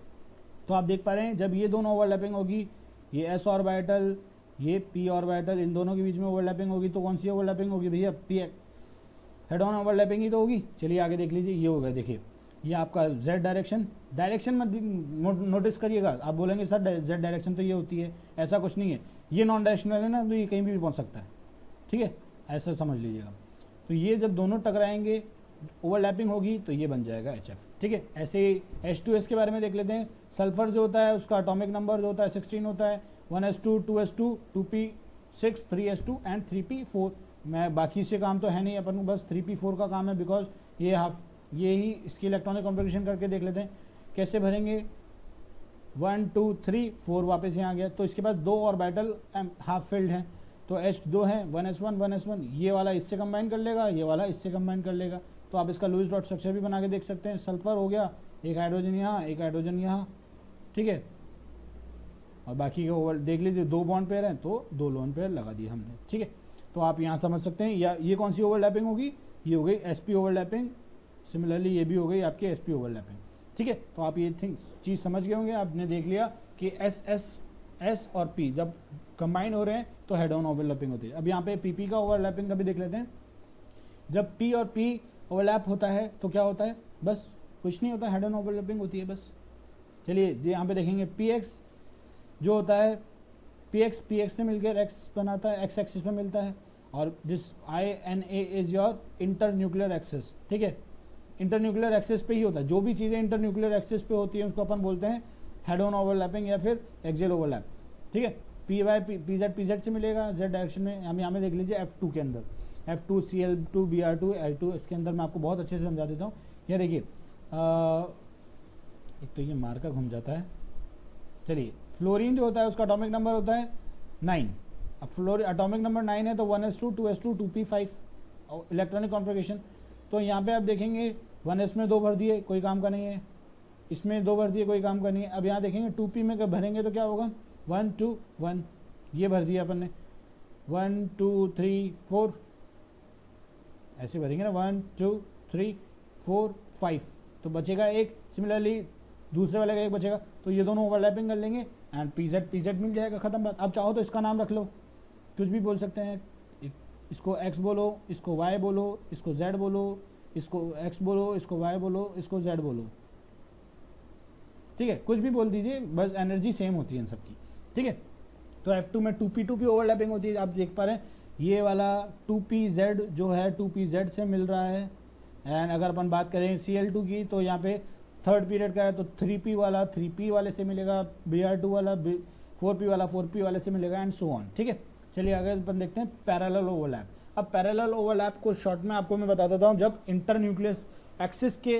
तो आप देख पा रहे हैं जब ये दोनों ओवरलैपिंग होगी, ये एस ऑर्बिटल, ये पी ऑर्बिटल, इन दोनों के बीच में ओवरलैपिंग होगी, तो कौन सी ओवरलैपिंग होगी भैया, पी हेड ऑन ओवरलैपिंग ही तो होगी। चलिए आगे देख लीजिए, ये होगा, देखिए ये आपका जेड डायरेक्शन मत नोटिस करिएगा। आप बोलेंगे सर जेड डायरेक्शन तो ये होती है, ऐसा कुछ नहीं है, ये नॉन डायरेक्शनल है ना, तो ये कहीं भी पहुंच सकता है, ठीक है, ऐसा समझ लीजिएगा। तो ये जब दोनों टकराएंगे, ओवरलैपिंग होगी, तो ये बन जाएगा HF, ठीक है। ऐसे ही H2S के बारे में देख लेते हैं। सल्फर जो होता है उसका एटॉमिक नंबर जो होता है 16 होता है, 1s2 2s2 2p6 3s2 and 3p4। मैं बाकी से काम तो है नहीं अपन को, बस 3p4 का काम है, बिकॉज ये ही इसकी इलेक्ट्रॉनिक कॉन्फ़िगरेशन करके देख लेते हैं कैसे भरेंगे। 1 2 3 4 वापस यहाँ आ गया। तो इसके पास 2 ऑर्बिटल हाफ फील्ड हैं, तो H2 है 1s1 1s1, ये वाला इससे कंबाइन कर लेगा, ये वाला इससे कंबाइन कर लेगा। तो आप इसका लुईस डॉट स्ट्रक्चर भी बना के देख सकते हैं। सल्फर हो गया, एक हाइड्रोजन यहाँ, एक हाइड्रोजन यहाँ, ठीक है, और बाकी के ओवर देख लीजिए 2 बॉन्ड पेयर हैं तो 2 लोन पेयर लगा दिए हमने, ठीक है। तो आप यहाँ समझ सकते हैं, या ये कौन सी ओवरलैपिंग होगी, ये हो गई sp ओवरलैपिंग, सिमिलरली ये भी हो गई आपकी sp ओवरलैपिंग, ठीक है। तो आप ये चीज़ समझ गए होंगे, आपने देख लिया कि S और P जब कंबाइन हो रहे हैं तो हेड ऑन ओवरलैपिंग होती है। अब यहाँ पे PP का ओवरलैपिंग का भी देख लेते हैं। जब P और P ओवरलैप होता है तो क्या होता है, बस कुछ नहीं होता, हेड ऑन ओवरलैपिंग होती है बस। चलिए यहाँ पे देखेंगे PX जो होता है, PX से मिलकर X बनाता है, X एक्सिस पे मिलता है, और this INA is your inter nuclear axis, ठीक है। इंटर न्यूक्लियर एक्सिस पे ही होता है, जो भी चीज़ें इंटर न्यूक्लियर एक्सिस पे होती है उसको अपन बोलते हैं हेड ऑन ओवरलैपिंग या फिर एक्सियल ओवरलैप, ठीक है। PZ से मिलेगा Z डायरेक्शन में। हम यहाँ में देख लीजिए F2 के अंदर, F2 Cl2 Br2 L2, इसके अंदर मैं आपको बहुत अच्छे से समझा देता हूँ। यह देखिए एक तो ये मार्कर घूम जाता है। चलिए फ्लोरीन जो होता है उसका एटॉमिक नंबर होता है 9। अब एटॉमिक नंबर 9 है तो 1s2 2s2 2p5 electronic configuration. तो यहाँ पे आप देखेंगे 1s में 2 भर दिए, कोई काम का नहीं है, इसमें 2 भर दिए, कोई काम का नहीं है। अब यहाँ देखेंगे 2p में कब भरेंगे तो क्या होगा, 1 2 1, ये भर दिया अपन ने, 1 2 3 4 ऐसे भरेंगे ना, 1 2 3 4 5, तो बचेगा एक। सिमिलरली दूसरे वाले का एक बचेगा, तो ये दोनों ओवरलैपिंग कर लेंगे एंड PZ मिल जाएगा, खत्म बात। अब चाहो तो इसका नाम रख लो, कुछ भी बोल सकते हैं, इसको X बोलो, इसको Y बोलो, इसको Z बोलो, इसको X बोलो, इसको Y बोलो, इसको Z बोलो, ठीक है, कुछ भी बोल दीजिए, बस एनर्जी सेम होती है इन सबकी, ठीक है। तो F2 में 2p ओवरलैपिंग होती है, आप देख पा रहे हैं ये वाला 2pz जो है 2pz से मिल रहा है। एंड अगर अपन बात करें Cl2 की, तो यहाँ पे थर्ड पीरियड का है तो 3p वाला 3p वाले से मिलेगा, Br2 वाला 4p वाला 4p वाले से मिलेगा, एंड सो ऑन, ठीक है। चलिए आगे अपन देखते हैं पैरेलल ओवरलैप। अब पैरेलल ओवरलैप को शॉर्ट में आपको मैं बता देता हूँ, जब इंटर न्यूक्लियस एक्सिस के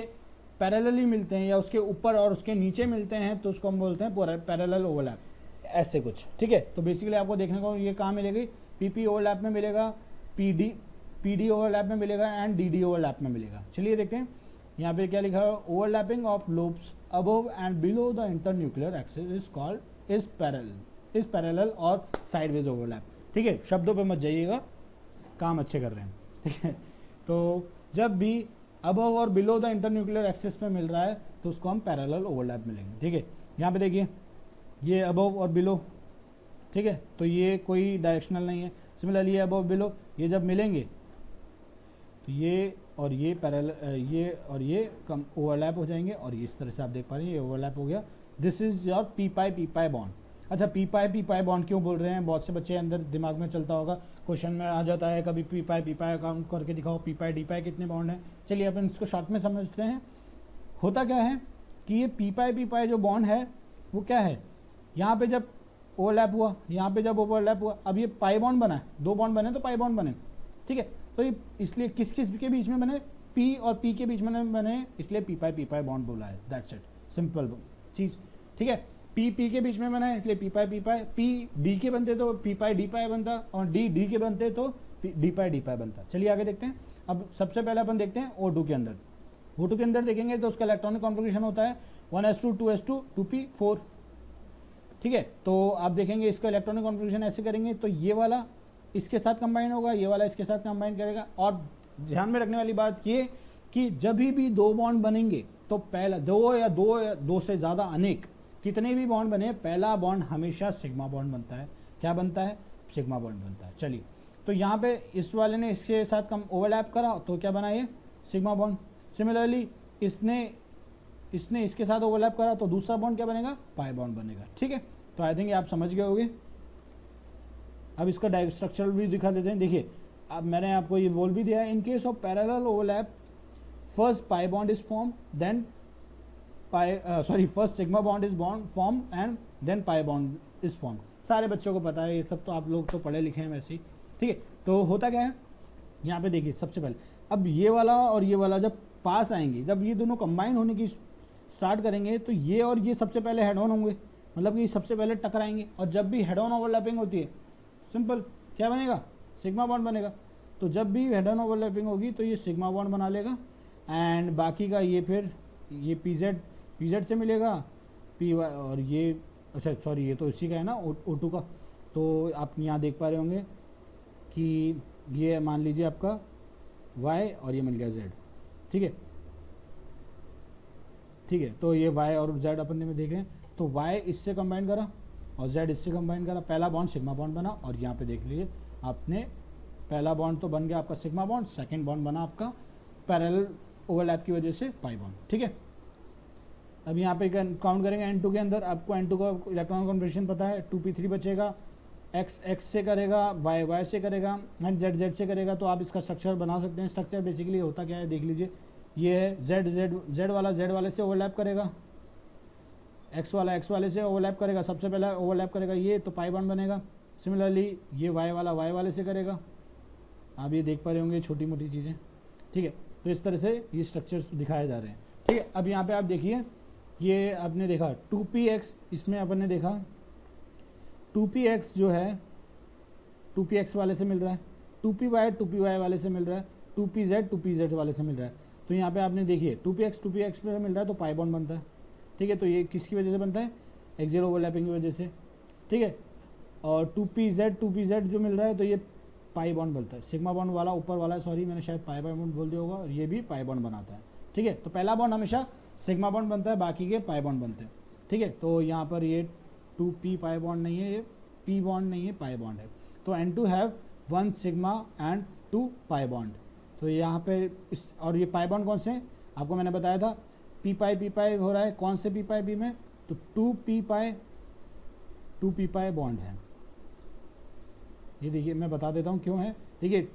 पैरेलली मिलते हैं या उसके ऊपर और उसके नीचे मिलते हैं तो उसको हम बोलते हैं पैरेलल ओवरलैप, ऐसे कुछ, ठीक है। तो बेसिकली आपको देखने को ये कहाँ मिलेगी, PP ओवरलैप में मिलेगा, PD ओवरलैप में मिलेगा एंड DD ओवरलैप में मिलेगा। चलिए देखते हैं यहाँ पे क्या लिखा है, overlapping of loops above and below the inter nuclear axis is called is parallel और साइडवेज ओवरलैप, ठीक है। शब्दों पे मत जाइएगा, काम अच्छे कर रहे हैं, ठीक है। तो जब भी अबव और below the inter nuclear axis में मिल रहा है तो उसको हम पैरेलल ओवरलैप मिलेंगे, ठीक है। यहाँ पे देखिए ये अबव और बिलो, ठीक है, तो ये कोई डायरेक्शनल नहीं है। सिमिलरली ये अबव बिलो, ये जब मिलेंगे तो ये और ये पैरेलल, ये और ये कम ओवरलैप हो जाएंगे और इस तरह से आप देख पा रहे हैं ये ओवरलैप हो गया। This is your P pi bond. अच्छा पी पाई बॉन्ड क्यों बोल रहे हैं, बहुत से बच्चे अंदर दिमाग में चलता होगा, क्वेश्चन में आ जाता है कभी पी पाई काउंट करके दिखाओ, पी पाई कितने बॉन्ड हैं। चलिए अपन इसको शॉर्ट में समझते हैं। होता क्या है कि ये पी पाई जो बॉन्ड है वो क्या है, यहाँ पे जब ओवरलैप हुआ, यहाँ पे जब ओवरलैप हुआ, अब ये पाई बॉन्ड बना है, दो बॉन्ड बने तो पाई बॉन्ड बने, ठीक है। तो ये इसलिए किस के बीच में बने, पी और पी के बीच में बने, इसलिए पी पाई बॉन्ड बोला है। दैट्स इट, सिंपल चीज, ठीक है। पी के बीच में बना है इसलिए पी पाई, पी डी के बनते तो पी पाई बनता, और डी के बनते तो डी पाई बनता। चलिए आगे देखते हैं। अब सबसे पहले अपन देखते हैं O2 के अंदर। O2 के अंदर देखेंगे तो उसका इलेक्ट्रॉनिक कॉन्फ़िगरेशन होता है 1s2 2s2 2p4, ठीक है। तो आप देखेंगे इसका इलेक्ट्रॉनिक कॉन्फ़िगरेशन ऐसे करेंगे तो ये वाला इसके साथ कंबाइन होगा, ये वाला इसके साथ कंबाइन करेगा। और ध्यान में रखने वाली बात ये कि जब भी दो बॉन्ड बनेंगे तो पहला दो से ज़्यादा अनेक कितने भी बॉन्ड बने, पहला बॉन्ड हमेशा सिग्मा बॉन्ड बनता है। क्या बनता है, सिग्मा बॉन्ड बनता है। चलिए तो यहाँ पे इस वाले ने इसके साथ कम ओवरलैप करा तो क्या बना, ये सिग्मा बॉन्ड। सिमिलरली इसने इसके साथ ओवरलैप करा तो दूसरा बॉन्ड क्या बनेगा, पाई बॉन्ड बनेगा, ठीक है। तो आई थिंक आप समझ गए होंगे। अब इसका डायरेक्ट स्ट्रक्चर भी दिखा देते हैं। देखिए अब मैंने आपको ये बोल भी दिया है, in case of parallel overlap first pi bond is form, then first sigma bond is form and then pi bond is form. सारे बच्चों को पता है ये सब, तो आप लोग तो पढ़े लिखे हैं वैसे ही, ठीक है। तो होता क्या है यहाँ पे देखिए, सबसे पहले अब ये वाला और ये वाला जब पास आएंगे, जब ये दोनों कंबाइन होने की स्टार्ट करेंगे तो ये और ये सबसे पहले हेड ऑन होंगे, मतलब कि सबसे पहले टकराएंगे। और जब भी हेड ऑन ओवरलैपिंग होती है, सिंपल क्या बनेगा, सिग्मा बॉन्ड बनेगा। तो जब भी हेड ऑन ओवरलैपिंग होगी तो ये सिग्मा बॉन्ड बना लेगा, एंड बाकी का ये फिर ये पीजेड से मिलेगा पी वाई, और ये अच्छा सॉरी ये तो इसी का है ना O2 का। तो आप यहाँ देख पा रहे होंगे कि ये मान लीजिए आपका Y और ये मिल गया Z, ठीक है, ठीक है। तो ये Y और Z अपन ने देखे, तो Y इससे कंबाइन करा और Z इससे कंबाइन करा, पहला बॉन्ड सिग्मा बॉन्ड बना। और यहाँ पे देख लीजिए आपने पहला बॉन्ड तो बन गया आपका सिग्मा बॉन्ड, सेकंड बॉन्ड बना आपका पैरेलल ओवरलैप की वजह से पाई बॉन्ड, ठीक है। अब यहाँ पे काउंट करेंगे N2 के अंदर, आपको N2 का इलेक्ट्रॉनिक कॉन्फ़िगरेशन पता है, 2p3 बचेगा, x से करेगा, y से करेगा एंड z से करेगा। तो आप इसका स्ट्रक्चर बना सकते हैं। स्ट्रक्चर बेसिकली होता क्या है देख लीजिए, ये है z वाला z वाले से ओवरलैप करेगा, x वाले से ओवरलैप करेगा, सबसे पहले ओवरलैप करेगा ये तो पाई बॉन्ड बनेगा। सिमिलरली ये y वाले से करेगा, आप ये देख पा रहे होंगे छोटी मोटी चीज़ें, ठीक है। तो इस तरह से ये स्ट्रक्चर दिखाए जा रहे हैं, ठीक है। अब यहाँ पे आप देखिए, ये आपने देखा 2px, इसमें अपन ने देखा 2px जो है 2px वाले से मिल रहा है, 2py वाले से मिल रहा है, 2pz वाले से मिल रहा है। तो यहाँ पे आपने देखिए 2px पे मिल रहा है तो पाई बॉन्ड बनता है, ठीक है। तो ये किसकी वजह से बनता है, एक्सियल ओवरलैपिंग की वजह से, ठीक है। और 2pz जो मिल रहा है तो ये पाई बॉन्ड बनता है, सिग्मा बॉन्ड वाला ऊपर वाला, सॉरी मैंने शायद पाई बॉन्ड बोल दिया होगा, और ये भी पाई बॉन्ड बनाता है, ठीक है। तो पहला बॉन्ड हमेशा सिग्मा बॉन्ड बनता है, बाकी के पाई बॉन्ड बनते हैं, ठीक है। तो यहाँ पर ये 2p पाई बॉन्ड नहीं है, ये p बॉन्ड नहीं है, पाई बॉन्ड है। तो N2 have 1 sigma and 2 pi bond. तो यहाँ पे इस, और ये पाई बॉन्ड कौन से हैं आपको मैंने बताया था, p पाई हो रहा है, कौन से p पाई में, तो 2p पाई बॉन्ड है। ये देखिए मैं बता देता हूँ क्यों है, देखिए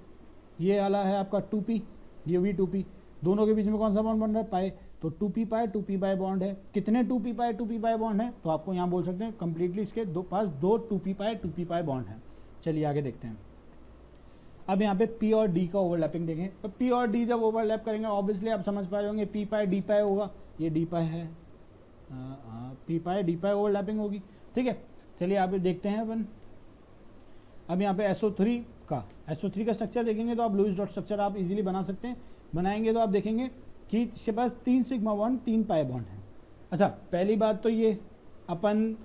ये वाला है आपका 2p, ये भी 2p, दोनों के बीच में कौन सा बॉन्ड बन रहा है, पाई। तो 2p पाई बॉन्ड है। कितने 2p पाई बॉन्ड है, तो आपको यहाँ बोल सकते हैं कंप्लीटली इसके पास दो 2p पाई बॉन्ड है। चलिए आगे देखते हैं। अब यहाँ पे p और d का ओवरलैपिंग देखें, तो p और d जब ओवरलैप करेंगे ऑब्वियसली आप समझ पा रहे होंगे p पाई d पाई होगा, ये d पाई है, p पाई d पाई ओवरलैपिंग होगी, ठीक है। चलिए आप देखते हैं अपन। अब यहाँ पे SO3 का स्ट्रक्चर देखेंगे तो आप लुईस डॉट स्ट्रक्चर आप इजीली बना सकते हैं। बनाएंगे तो आप देखेंगे कि इसके पास 3 सिग्मा बॉन्ड 3 पाई बॉन्ड है। अच्छा पहली बात तो ये अपन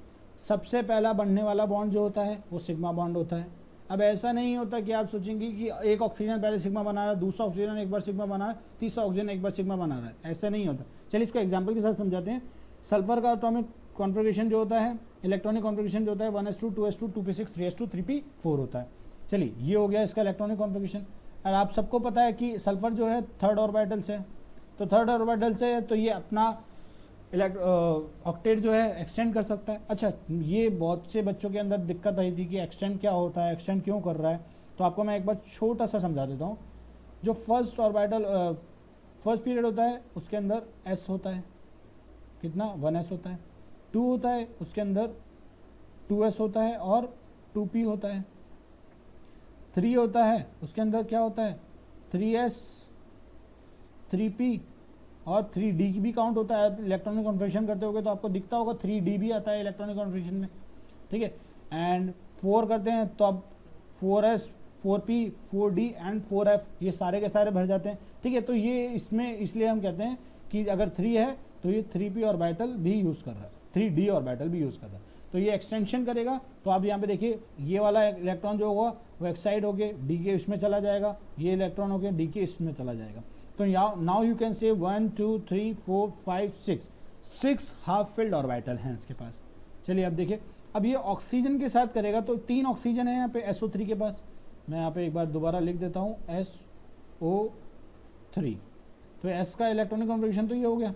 सबसे पहला बनने वाला बॉन्ड जो होता है वो सिग्मा बॉन्ड होता है। अब ऐसा नहीं होता कि आप सोचेंगे कि एक ऑक्सीजन पहले सिग्मा बना रहा है, दूसरा ऑक्सीजन एक बार सिग्मा बना रहा है, तीसरा ऑक्सीजन एक बार सिग्मा बना रहा है, ऐसा नहीं होता। चलिए इसको एग्जाम्पल के साथ समझाते हैं। सल्फर का एटॉमिक कॉन्फ़िगरेशन जो होता है, इलेक्ट्रॉनिक कॉन्फ़िगरेशन जो होता है 1s2 2s2 2p6 3s2 3p4 होता है। चलिए ये हो गया इसका इलेक्ट्रॉनिक कॉन्फ़िगरेशन। और आप सबको पता है कि सल्फर जो है थर्ड ऑर्बिटल से, तो थर्ड ऑर्बिटल से तो ये अपना ऑक्टेट जो है एक्सटेंड कर सकता है। अच्छा, ये बहुत से बच्चों के अंदर दिक्कत आई थी कि एक्सटेंड क्या होता है, एक्सटेंड क्यों कर रहा है, तो आपको मैं एक बार छोटा सा समझा देता हूँ। जो फर्स्ट ऑर्बिटल फर्स्ट पीरियड होता है उसके अंदर एस होता है, कितना 1s होता है। 2 होता है उसके अंदर 2s होता है और 2p होता है। 3 होता है उसके अंदर क्या होता है 3s 3p और 3d की भी काउंट होता है। इलेक्ट्रॉनिक कन्वर्जन करते होगे तो आपको दिखता होगा 3d भी आता है इलेक्ट्रॉनिक कन्वर्जन में, ठीक है। एंड 4 करते हैं तो अब 4s 4p 4d and 4f ये सारे के सारे भर जाते हैं, ठीक है। तो ये इसमें इसलिए हम कहते हैं कि अगर 3 है तो ये 3p ऑर्बिटल भी यूज़ कर रहा है, 3d ऑर्बिटल भी यूज़ कर रहा है, तो ये एक्सटेंशन करेगा। तो आप यहाँ पे देखिए ये वाला इलेक्ट्रॉन जो होगा वो एक्साइड होके डी के इसमें चला जाएगा, ये इलेक्ट्रॉन होके डी के इसमें चला जाएगा। तो now you can say 1 2 3 4 5 6 half filled orbital हैं इसके पास। चलिए अब देखिए, अब ये ऑक्सीजन के साथ करेगा तो 3 ऑक्सीजन है यहाँ पे SO3 के पास। मैं यहाँ पे एक बार दोबारा लिख देता हूँ SO3। तो S का इलेक्ट्रॉनिक कन्वर्जन तो ये हो गया।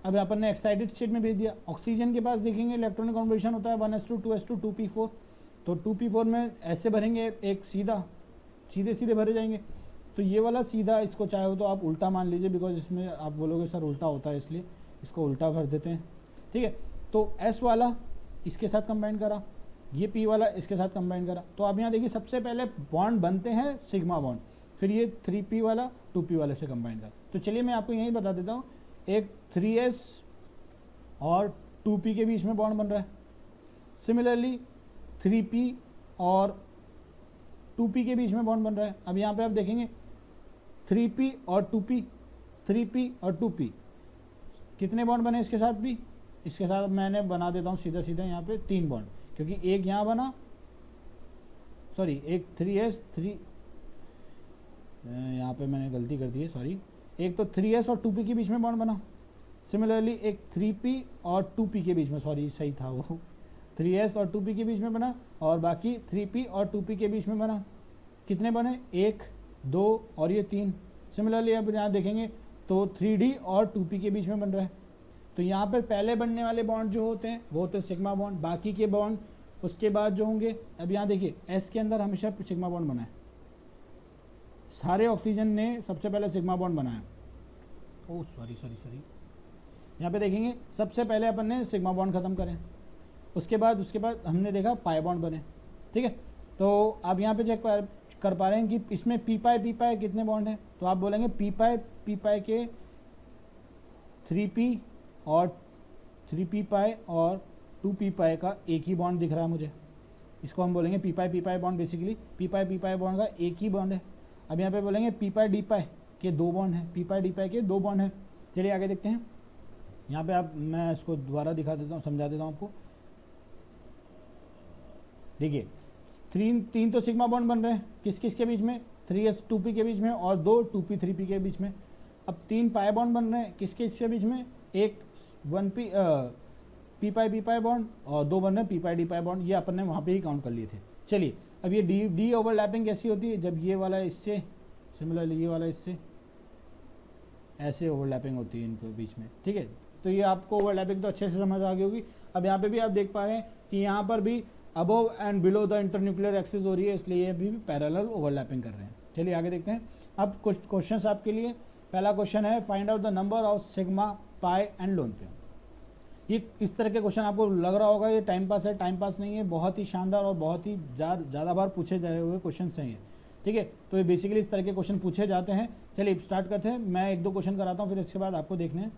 अब अपन ने एक्साइटेड स्टेट में भेज दिया। ऑक्सीजन के पास देखेंगे इलेक्ट्रॉनिक कन्वर्जन होता है 1s2 2s2 2p4। तो 2p4 में ऐसे भरेंगे, एक सीधे सीधे भरे जाएंगे। तो ये वाला सीधा, इसको चाहे हो तो आप उल्टा मान लीजिए, बिकॉज इसमें आप बोलोगे सर उल्टा होता है, इसलिए इसको उल्टा भर देते हैं, ठीक है। तो S वाला इसके साथ कंबाइन करा, ये P वाला इसके साथ कंबाइन करा। तो आप यहाँ देखिए सबसे पहले बॉन्ड बनते हैं सिग्मा बॉन्ड, फिर ये 3p वाला 2p वाले से कंबाइन करा। तो चलिए मैं आपको यही बता देता हूँ, एक 3s और 2p के बीच में बॉन्ड बन रहा है। सिमिलरली 3p और 2p के बीच में बॉन्ड बन रहा है। अब यहाँ पे आप देखेंगे 3p और 2p, 3p और 2p कितने बॉन्ड बने इसके साथ भी, इसके साथ मैंने बना देता हूँ सीधा सीधा यहाँ पे 3 बॉन्ड, क्योंकि एक यहाँ बना, सॉरी एक 3s 3 यहाँ पे मैंने गलती कर दी है, सॉरी। एक तो 3s और 2p के बीच में बॉन्ड बना। सिमिलरली एक 3p और 2p के बीच में, सॉरी सही था वो, 3s और 2p के बीच में बना, और बाकी 3p और 2p के बीच में बना। कितने बने, 1 2 और ये 3। सिमिलरली अब यहाँ देखेंगे तो 3d और 2p के बीच में बन रहा है। तो यहाँ पर पहले बनने वाले बॉन्ड जो होते हैं वो होते हैं सिग्मा बॉन्ड, बाकी के बॉन्ड उसके बाद जो होंगे। अब यहाँ देखिए S के अंदर हमेशा सिग्मा बॉन्ड बना है, सारे ऑक्सीजन ने सबसे पहले सिग्मा बॉन्ड बनाया। ओह सॉरी, यहाँ पे देखेंगे सबसे पहले अपन ने सिग्मा बॉन्ड खत्म करें, उसके बाद हमने देखा पाई बॉन्ड बने, ठीक है। तो आप यहाँ पे चेक कर पा रहे हैं कि इसमें पी पाई कितने बॉन्ड हैं। तो आप बोलेंगे पी पाई के 3p और 3p पाई और 2p पाई का एक ही बॉन्ड दिख रहा है मुझे, इसको हम बोलेंगे P pi bond. Basically P pi bond का एक ही बॉन्ड है। अब यहाँ पे बोलेंगे पी पाई डी पाई के 2 बॉन्ड हैं, पी पाई डी पाई के 2 बॉन्ड हैं। चलिए आगे देखते हैं। यहाँ पे आप, मैं इसको दोबारा दिखा देता हूँ, समझा देता हूँ आपको। देखिए 3 तो सिग्मा बॉन्ड बन रहे हैं, किस के बीच में, 3s 2p के बीच में और 2 2p 3p के बीच में। अब 3 पाई बॉन्ड बन रहे हैं, किसके बीच में, एक 1p पी पाई बॉन्ड और 2 बन रहे हैं पी पाई डी पाई बॉन्ड। ये अपन ने वहाँ पे ही काउंट कर लिए थे। चलिए अब ये डी ओवरलैपिंग कैसी होती है, जब ये वाला इससे, सिमिलरली ये वाला इससे, ऐसे ओवरलैपिंग होती है इनके बीच में, ठीक है। तो ये आपको ओवरलैपिंग तो अच्छे से समझ आ गई होगी। अब यहाँ पे भी आप देख पा रहे हैं कि यहाँ पर भी above and below the internuclear axis हो रही है, इसलिए ये भी पैरेलल ओवरलैपिंग कर रहे हैं। चलिए आगे देखते हैं। अब कुछ क्वेश्चंस आपके लिए। पहला क्वेश्चन है, find out the number of sigma pi and lone pair. ये इस तरह के क्वेश्चन आपको लग रहा होगा ये टाइम पास है, टाइम पास नहीं है, बहुत ही शानदार और बहुत ही ज़्यादा बार पूछे गए हुए क्वेश्चन हैं ये, ठीक है। तो ये बेसिकली इस तरह के क्वेश्चन पूछे जाते हैं। चलिए स्टार्ट करते हैं। मैं 1-2 क्वेश्चन कराता हूँ, फिर इसके बाद आपको देखने हैं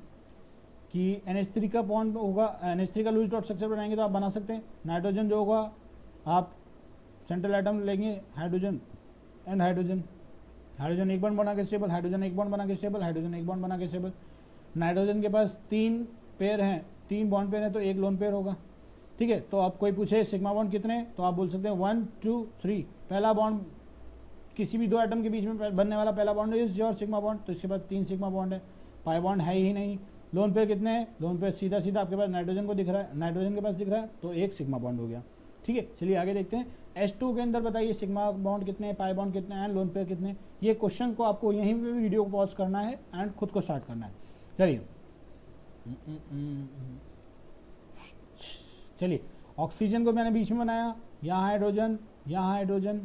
कि NH3 का बॉन्ड होगा, NH3 का लूज डॉट स्ट्रक्चर बनाएंगे तो आप बना सकते हैं। नाइट्रोजन जो होगा, आप सेंट्रल आइटम लेंगे हाइड्रोजन एंड हाइड्रोजन एक बॉन्ड बना के स्टेबल, हाइड्रोजन एक बॉन्ड बना के स्टेबल, हाइड्रोजन एक बॉन्ड बना के स्टेबल। नाइट्रोजन के पास 3 पेयर हैं, 3 बॉन्ड पेयर हैं, तो 1 लोन पेयर होगा, ठीक है। तो आप कोई पूछे सिग्मा बॉन्ड कितने, तो आप बोल सकते हैं 1 2 3। पहला बॉन्ड किसी भी 2 एटम के बीच में बनने वाला पहला bond is your sigma bond, तो इसके बाद 3 सिग्मा बॉन्ड है। पाई बॉन्ड है ही नहीं। लोन पेयर कितने हैं, लोन पेयर सीधा आपके पास नाइट्रोजन को दिख रहा है, नाइट्रोजन के पास दिख रहा है, तो 1 सिग्मा बॉन्ड हो गया। ठीक है, चलिए आगे देखते हैं। H2 के अंदर बताइए सिग्मा बॉन्ड कितने हैं, पाई बॉन्ड कितने हैं, एंड लोन पेयर कितने हैं। ये क्वेश्चन को आपको यहीं पे वीडियो को पॉज करना है एंड खुद को स्टार्ट करना है। चलिए ऑक्सीजन को मैंने बीच में बनाया, यहाँ हाइड्रोजन, यहाँ हाइड्रोजन,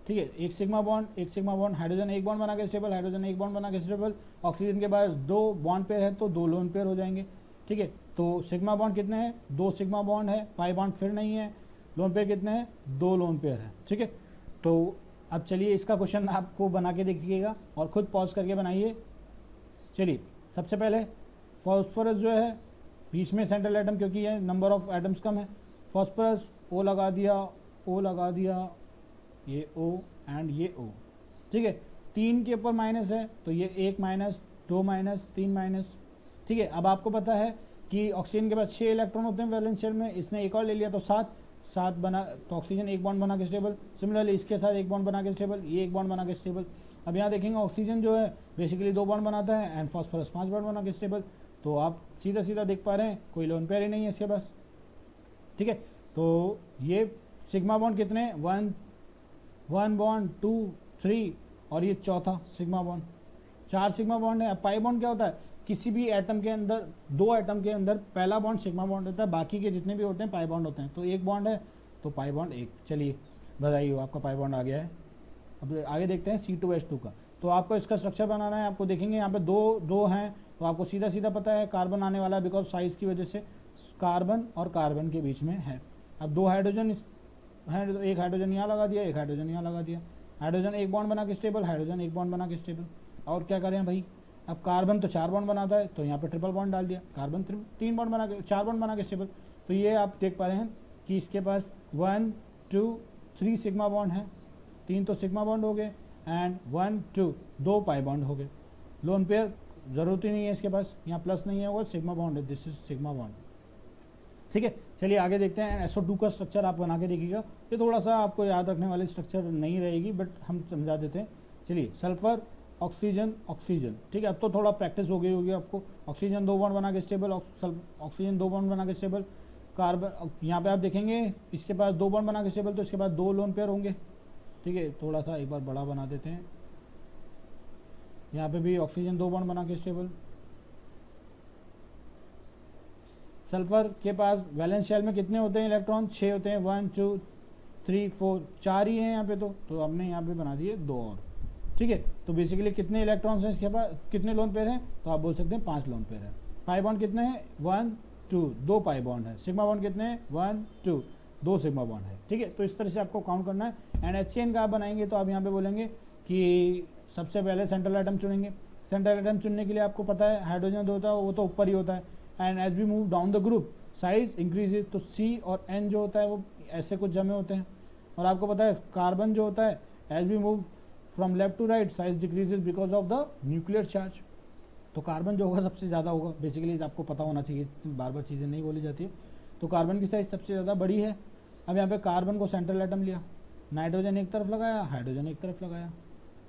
ठीक है, एक सिग्मा बॉन्ड, हाइड्रोजन एक बॉन्ड बना के स्टेबल, हाइड्रोजन एक बॉन्ड बना के स्टेबल। ऑक्सीजन के पास 2 बॉन्ड पेयर है तो 2 लोन पेयर हो जाएंगे, ठीक है। तो सिग्मा बॉन्ड कितने हैं, 2 सिग्मा बॉन्ड है, पाई बॉन्ड फिर नहीं है, लोन पेयर कितने हैं, 2 लोन पेयर है, ठीक है। तो अब चलिए इसका क्वेश्चन आपको बना के देखिएगा और खुद पॉज करके बनाइए। चलिए सबसे पहले फॉस्फोरस जो है बीच में सेंट्रल एटम, क्योंकि ये नंबर ऑफ एटम्स कम है, फॉस्फोरस O लगा दिया, ये O एंड ये O, ठीक है। 3 के ऊपर माइनस है तो ये 1 माइनस, 2 माइनस, 3 माइनस, ठीक है। अब आपको पता है कि ऑक्सीजन के पास 6 इलेक्ट्रॉन होते हैं वैलेंस शेल में, इसने एक और ले लिया तो 7 बना, तो ऑक्सीजन एक बॉन्ड बना के स्टेबल। सिमिलरली इसके साथ एक बॉन्ड बना के स्टेबल, ये एक बॉन्ड बना के स्टेबल। अब यहाँ देखेंगे ऑक्सीजन जो है बेसिकली 2 बॉन्ड बनाता है एंड फॉस्फोरस 5 बॉन्ड बना के स्टेबल। तो आप सीधा देख पा रहे हैं कोई लोन पेयर ही नहीं है इसके पास, ठीक है। तो ये सिग्मा बॉन्ड कितने, 1 बॉन्ड, 2, 3 और ये चौथा सिग्मा बॉन्ड, 4 सिग्मा बॉन्ड है। अब पाई बॉन्ड क्या होता है, किसी भी एटम के अंदर 2 एटम के अंदर पहला बॉन्ड सिग्मा बॉन्ड होता है, बाकी के जितने भी होते हैं पाई बॉन्ड होते हैं। तो 1 बॉन्ड है तो पाई बॉन्ड 1। चलिए बधाई, आपका पाई बॉन्ड आ गया है। अब आगे देखते हैं C2H2 का। तो आपको इसका स्ट्रक्चर बनाना है, आपको देखेंगे यहाँ पे 2 हैं तो आपको सीधा पता है कार्बन आने वाला है, बिकॉज साइज की वजह से कार्बन और कार्बन के बीच में है। अब 2 हाइड्रोजन है तो एक हाइड्रोजन यहाँ लगा दिया, एक हाइड्रोजन यहाँ लगा दिया। हाइड्रोजन एक बॉन्ड बना के स्टेबल, हाइड्रोजन एक बॉन्ड बना के स्टेबल। और क्या करें भाई, अब कार्बन तो 4 बॉन्ड बनाता है तो यहाँ पे ट्रिपल बॉन्ड डाल दिया, कार्बन 3 बॉन्ड बना के 4 बॉन्ड बना के स्टेबल। तो ये आप देख पा रहे हैं कि इसके पास 1, 2, 3 सिग्मा बॉन्ड है, 3 तो सिग्मा बॉन्ड हो गए एंड 1, 2 पाई बॉन्ड हो गए। लोन पेयर जरूरत ही नहीं है इसके पास, यहाँ प्लस नहीं है, वो सिग्मा बॉन्ड है, दिस इज सिग्मा बॉन्ड, ठीक है। चलिए आगे देखते हैं। SO2 का स्ट्रक्चर आप बना के देखिएगा, ये थोड़ा सा आपको याद रखने वाली स्ट्रक्चर नहीं रहेगी बट हम समझा देते हैं। चलिए सल्फर, ऑक्सीजन, ठीक है। अब तो थोड़ा प्रैक्टिस हो गई होगी आपको। ऑक्सीजन 2 बॉन्ड बना के स्टेबल, ऑक्सीजन 2 बॉन्ड बना के स्टेबल। कार्बन यहाँ पे आप देखेंगे इसके पास 2 बॉन्ड बना के स्टेबल, तो इसके पास 2 लोन पेयर होंगे, ठीक है। थोड़ा सा एक बार बड़ा बना देते हैं, यहाँ पे भी ऑक्सीजन 2 बॉन्ड बना के स्टेबल। सल्फर के पास वैलेंस शेल में कितने होते हैं इलेक्ट्रॉन, 6 होते हैं, 1, 2, 3, 4, 4 ही हैं यहाँ पे। तो हमने यहाँ पे बना दिए 2 और, ठीक है। तो बेसिकली कितने इलेक्ट्रॉन्स हैं इसके पास, कितने लोन पेयर हैं, तो आप बोल सकते हैं 5 लोन पेयर है। पाई बॉन्ड कितने हैं, 1, 2 पाई बॉन्ड है। सिग्मा बॉन्ड कितने हैं, 1, 2 सिग्मा बॉन्ड है, ठीक है। तो इस तरह से आपको काउंट करना है। एंड HCN का आप बनाएंगे तो आप यहाँ पे बोलेंगे कि सबसे पहले सेंट्रल एटम चुनेंगे। सेंट्रल एटम चुनने के लिए आपको पता है हाइड्रोजन जो होता है वो तो ऊपर ही होता है, and as we move down the group size increases, तो C और N जो होता है वो ऐसे कुछ जमे होते हैं। और आपको पता है कार्बन जो होता है as we move from left to right size decreases because of the nuclear charge. तो कार्बन जो होगा सबसे ज़्यादा होगा, बेसिकली आपको पता होना चाहिए, बार बार चीज़ें नहीं बोली जाती है। तो कार्बन की साइज सबसे ज़्यादा बड़ी है। अब यहाँ पे कार्बन को सेंट्रल एटम लिया, नाइट्रोजन एक तरफ लगाया, हाइड्रोजन एक तरफ लगाया।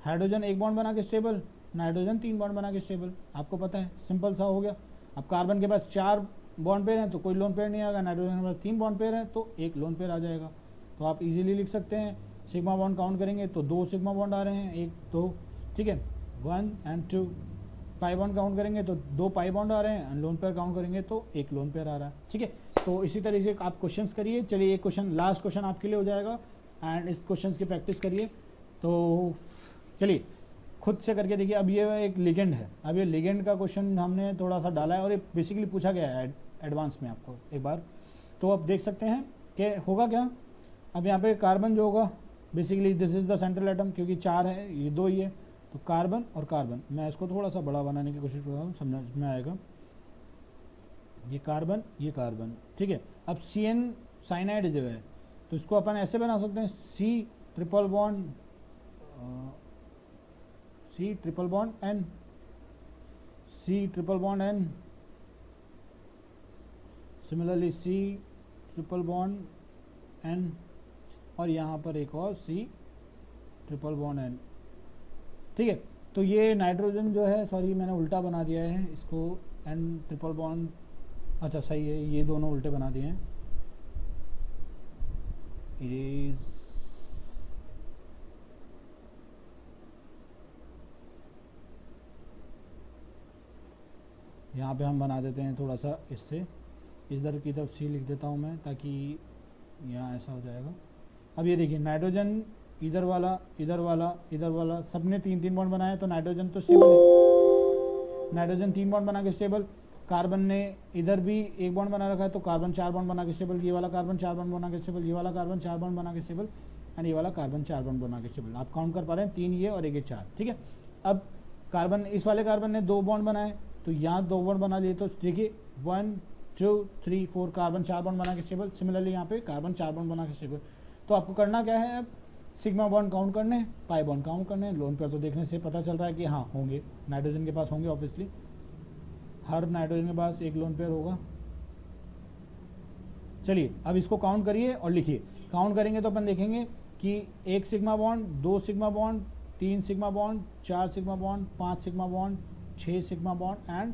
हाइड्रोजन 1 बॉन्ड बना के स्टेबल, नाइट्रोजन 3 बॉन्ड बना के स्टेबल, आपको पता है, सिंपल सा हो गया। अब कार्बन के पास 4 बॉन्ड पेयर हैं तो कोई लोन पेयर नहीं आएगा, नाइट्रोजन के पास 3 बॉन्ड पेयर है तो 1 लोन पेयर आ जाएगा। तो आप इजीली लिख सकते हैं। सिग्मा बॉन्ड काउंट करेंगे तो 2 सिग्मा बॉन्ड आ रहे हैं, 1, 2, ठीक है, 1 एंड 2। पाई बॉन्ड काउंट करेंगे तो 2 पाई बॉन्ड आ रहे हैं, एंड लोन पेयर काउंट करेंगे तो 1 लोन पेयर आ रहा है, ठीक है। तो इसी तरह से आप क्वेश्चंस करिए। चलिए एक क्वेश्चन, लास्ट क्वेश्चन आपके लिए हो जाएगा एंड इस क्वेश्चन की प्रैक्टिस करिए। तो चलिए खुद से करके देखिए। अब ये एक लिगेंड है, अब ये लिगेंड का क्वेश्चन हमने थोड़ा सा डाला है और ये बेसिकली पूछा गया है एडवांस में आपको एक बार। तो आप देख सकते हैं कि होगा क्या। अब यहाँ पे कार्बन जो होगा basically this is the central atom, क्योंकि 4 है, ये 2 ही है, तो कार्बन और कार्बन। मैं इसको थोड़ा सा बड़ा बनाने की कोशिश कर रहा हूँ, समझ में आएगा। ये कार्बन, ठीक है। अब CN साइनाइड जो है तो इसको अपन ऐसे बना सकते हैं, C triple bond N, C triple bond N, similarly C triple bond N, और यहाँ पर एक और C ट्रिपल बॉन्ड N, ठीक है। तो ये नाइट्रोजन जो है, सॉरी मैंने उल्टा बना दिया है इसको, N ट्रिपल बॉन्ड, अच्छा सही है, ये दोनों उल्टे बना दिए हैं। इरेज यहाँ पे हम बना देते हैं थोड़ा सा इससे, इधर की तरफ सी लिख देता हूँ मैं, ताकि यहाँ ऐसा हो जाएगा। अब ये देखिए नाइट्रोजन इधर वाला इधर वाला इधर वाला सबने 3-3 बॉन्ड बनाए, तो नाइट्रोजन तो स्टेबल है, नाइट्रोजन 3 बॉन्ड बना के स्टेबल। कार्बन ने इधर भी 1 बॉन्ड बना रखा है, तो कार्बन 4 बॉन्ड बना के स्टेबल, ये वाला कार्बन 4 बॉन्ड बना के स्टेबल, ये वाला कार्बन 4 बॉन्ड बना के स्टेबल, एंड ये वाला कार्बन 4 बॉन्ड बना के स्टेबल। आप काउंट कर पा रहे हैं 3 ये और 1 ये 4, ठीक है। अब कार्बन, इस वाले कार्बन ने 2 बॉन्ड बनाए, तो यहाँ 2 बॉन्ड बना लिए, तो देखिए 1 2 3 4 कार्बन 4 बॉन्ड बना के स्टेबल। सिमिलरली यहाँ पे कार्बन 4 बॉन्ड बना के स्टेबल। तो आपको करना क्या है, अब सिग्मा बॉन्ड काउंट करने, पाई बॉन्ड काउंट करने। लोन पेयर तो देखने से पता चल रहा है कि हाँ होंगे, नाइट्रोजन के पास होंगे ऑब्वियसली, हर नाइट्रोजन के पास एक लोन पेयर होगा। चलिए अब इसको काउंट करिए और लिखिए। काउंट करेंगे तो अपन देखेंगे कि 1 sigma bond, 2 sigma bond, 3 sigma bond, 4 sigma bond, 5 sigma bond, 6 sigma bond and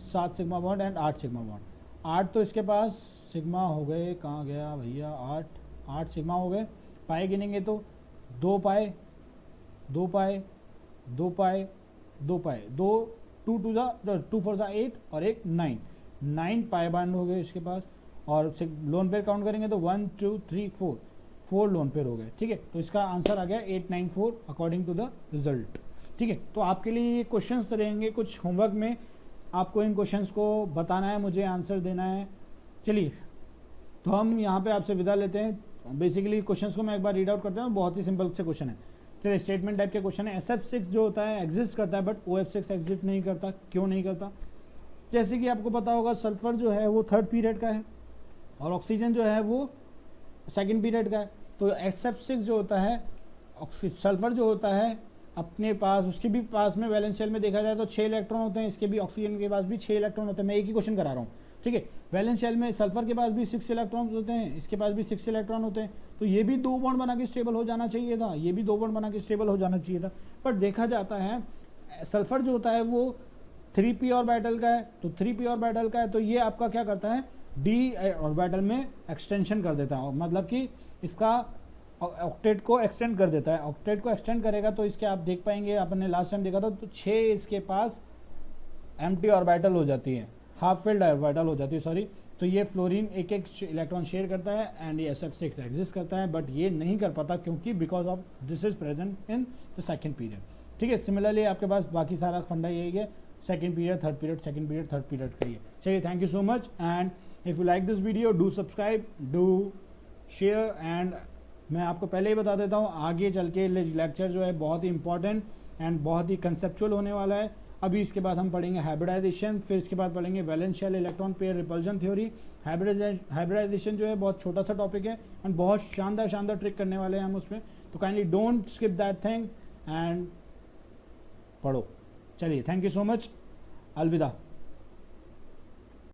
7 sigma bond and 8 sigma bond. 8 तो इसके पास सिग्मा हो गए, कहाँ गया भैया, 8 सिग्मा हो गए। पाए गिनेंगे तो 2 पाए 2 पाए 2 पाए 2 पाए, 2 2 4 8 और एक 9 पाए बॉन्ड हो गए इसके पास। और लोन पेयर काउंट करेंगे तो 1 2 3 4 लोन पेयर हो गए, ठीक है। तो इसका आंसर आ गया 894 अकॉर्डिंग टू द रिजल्ट, ठीक है। तो आपके लिए ये क्वेश्चंस रहेंगे, कुछ होमवर्क में आपको इन क्वेश्चंस को बताना है, मुझे आंसर देना है। चलिए तो हम यहाँ पे आपसे विदा लेते हैं। बेसिकली क्वेश्चंस को मैं एक बार रीड आउट करता हूँ, बहुत ही सिंपल से क्वेश्चन है। चलिए स्टेटमेंट टाइप के क्वेश्चन है। SF6 जो होता है एग्जिस्ट करता है, बट OF6 एग्जिस्ट नहीं करता। क्यों नहीं करता? जैसे कि आपको पता होगा सल्फर जो है वो 3rd पीरियड का है और ऑक्सीजन जो है वो 2nd पीरियड का है। तो SF6 जो होता है, सल्फर जो होता है अपने पास, उसके भी पास में वैलेंस शेल में देखा जाए तो 6 इलेक्ट्रॉन होते हैं, इसके भी ऑक्सीजन के पास भी 6 इलेक्ट्रॉन होते हैं। मैं एक ही क्वेश्चन करा रहा हूँ, ठीक है। वैलेंस शेल में सल्फर के पास भी 6 इलेक्ट्रॉन होते हैं, इसके पास भी 6 इलेक्ट्रॉन होते हैं। तो ये भी 2 बॉन्ड बना के स्टेबल हो जाना चाहिए था, ये भी 2 बॉन्ड बना के स्टेबल हो जाना चाहिए था। बट देखा जाता है सल्फर जो होता है वो 3p ऑर्बिटल का है, तो 3p ऑर्बिटल का है, तो ये आपका क्या करता है, d ऑर्बिटल में एक्सटेंशन कर देता है, मतलब कि इसका ऑक्टेट को एक्सटेंड कर देता है। ऑक्टेट को एक्सटेंड करेगा तो इसके आप देख पाएंगे, आपने लास्ट टाइम देखा था, तो 6 इसके पास एम्प्टी ऑर्बिटल हो जाती है, हाफ फिल्ड ऑर्बिटल हो जाती है, सॉरी। तो ये फ्लोरीन एक इलेक्ट्रॉन शेयर करता है एंड ये SF6 एग्जिस्ट करता है, बट ये नहीं कर पाता क्योंकि because of this is present in the 2nd period, ठीक है। सिमिलरली आपके पास बाकी सारा फंडा यही है, 2nd period 3rd period 2nd period 3rd period का ही है। चलिए thank you so much, and if you like this video do subscribe, do share. And मैं आपको पहले ही बता देता हूँ, आगे चल के लेक्चर जो है बहुत ही इंपॉर्टेंट एंड बहुत ही कंसेप्चुअल होने वाला है। अभी इसके बाद हम पढ़ेंगे हाइब्रिडाइजेशन, फिर इसके बाद पढ़ेंगे valence shell electron pair repulsion theory. Hybridization जो है बहुत छोटा सा टॉपिक है एंड बहुत शानदार ट्रिक करने वाले हैं हम उसमें, तो kindly don't skip that thing and पढ़ो। चलिए थैंक यू सो मच, अलविदा।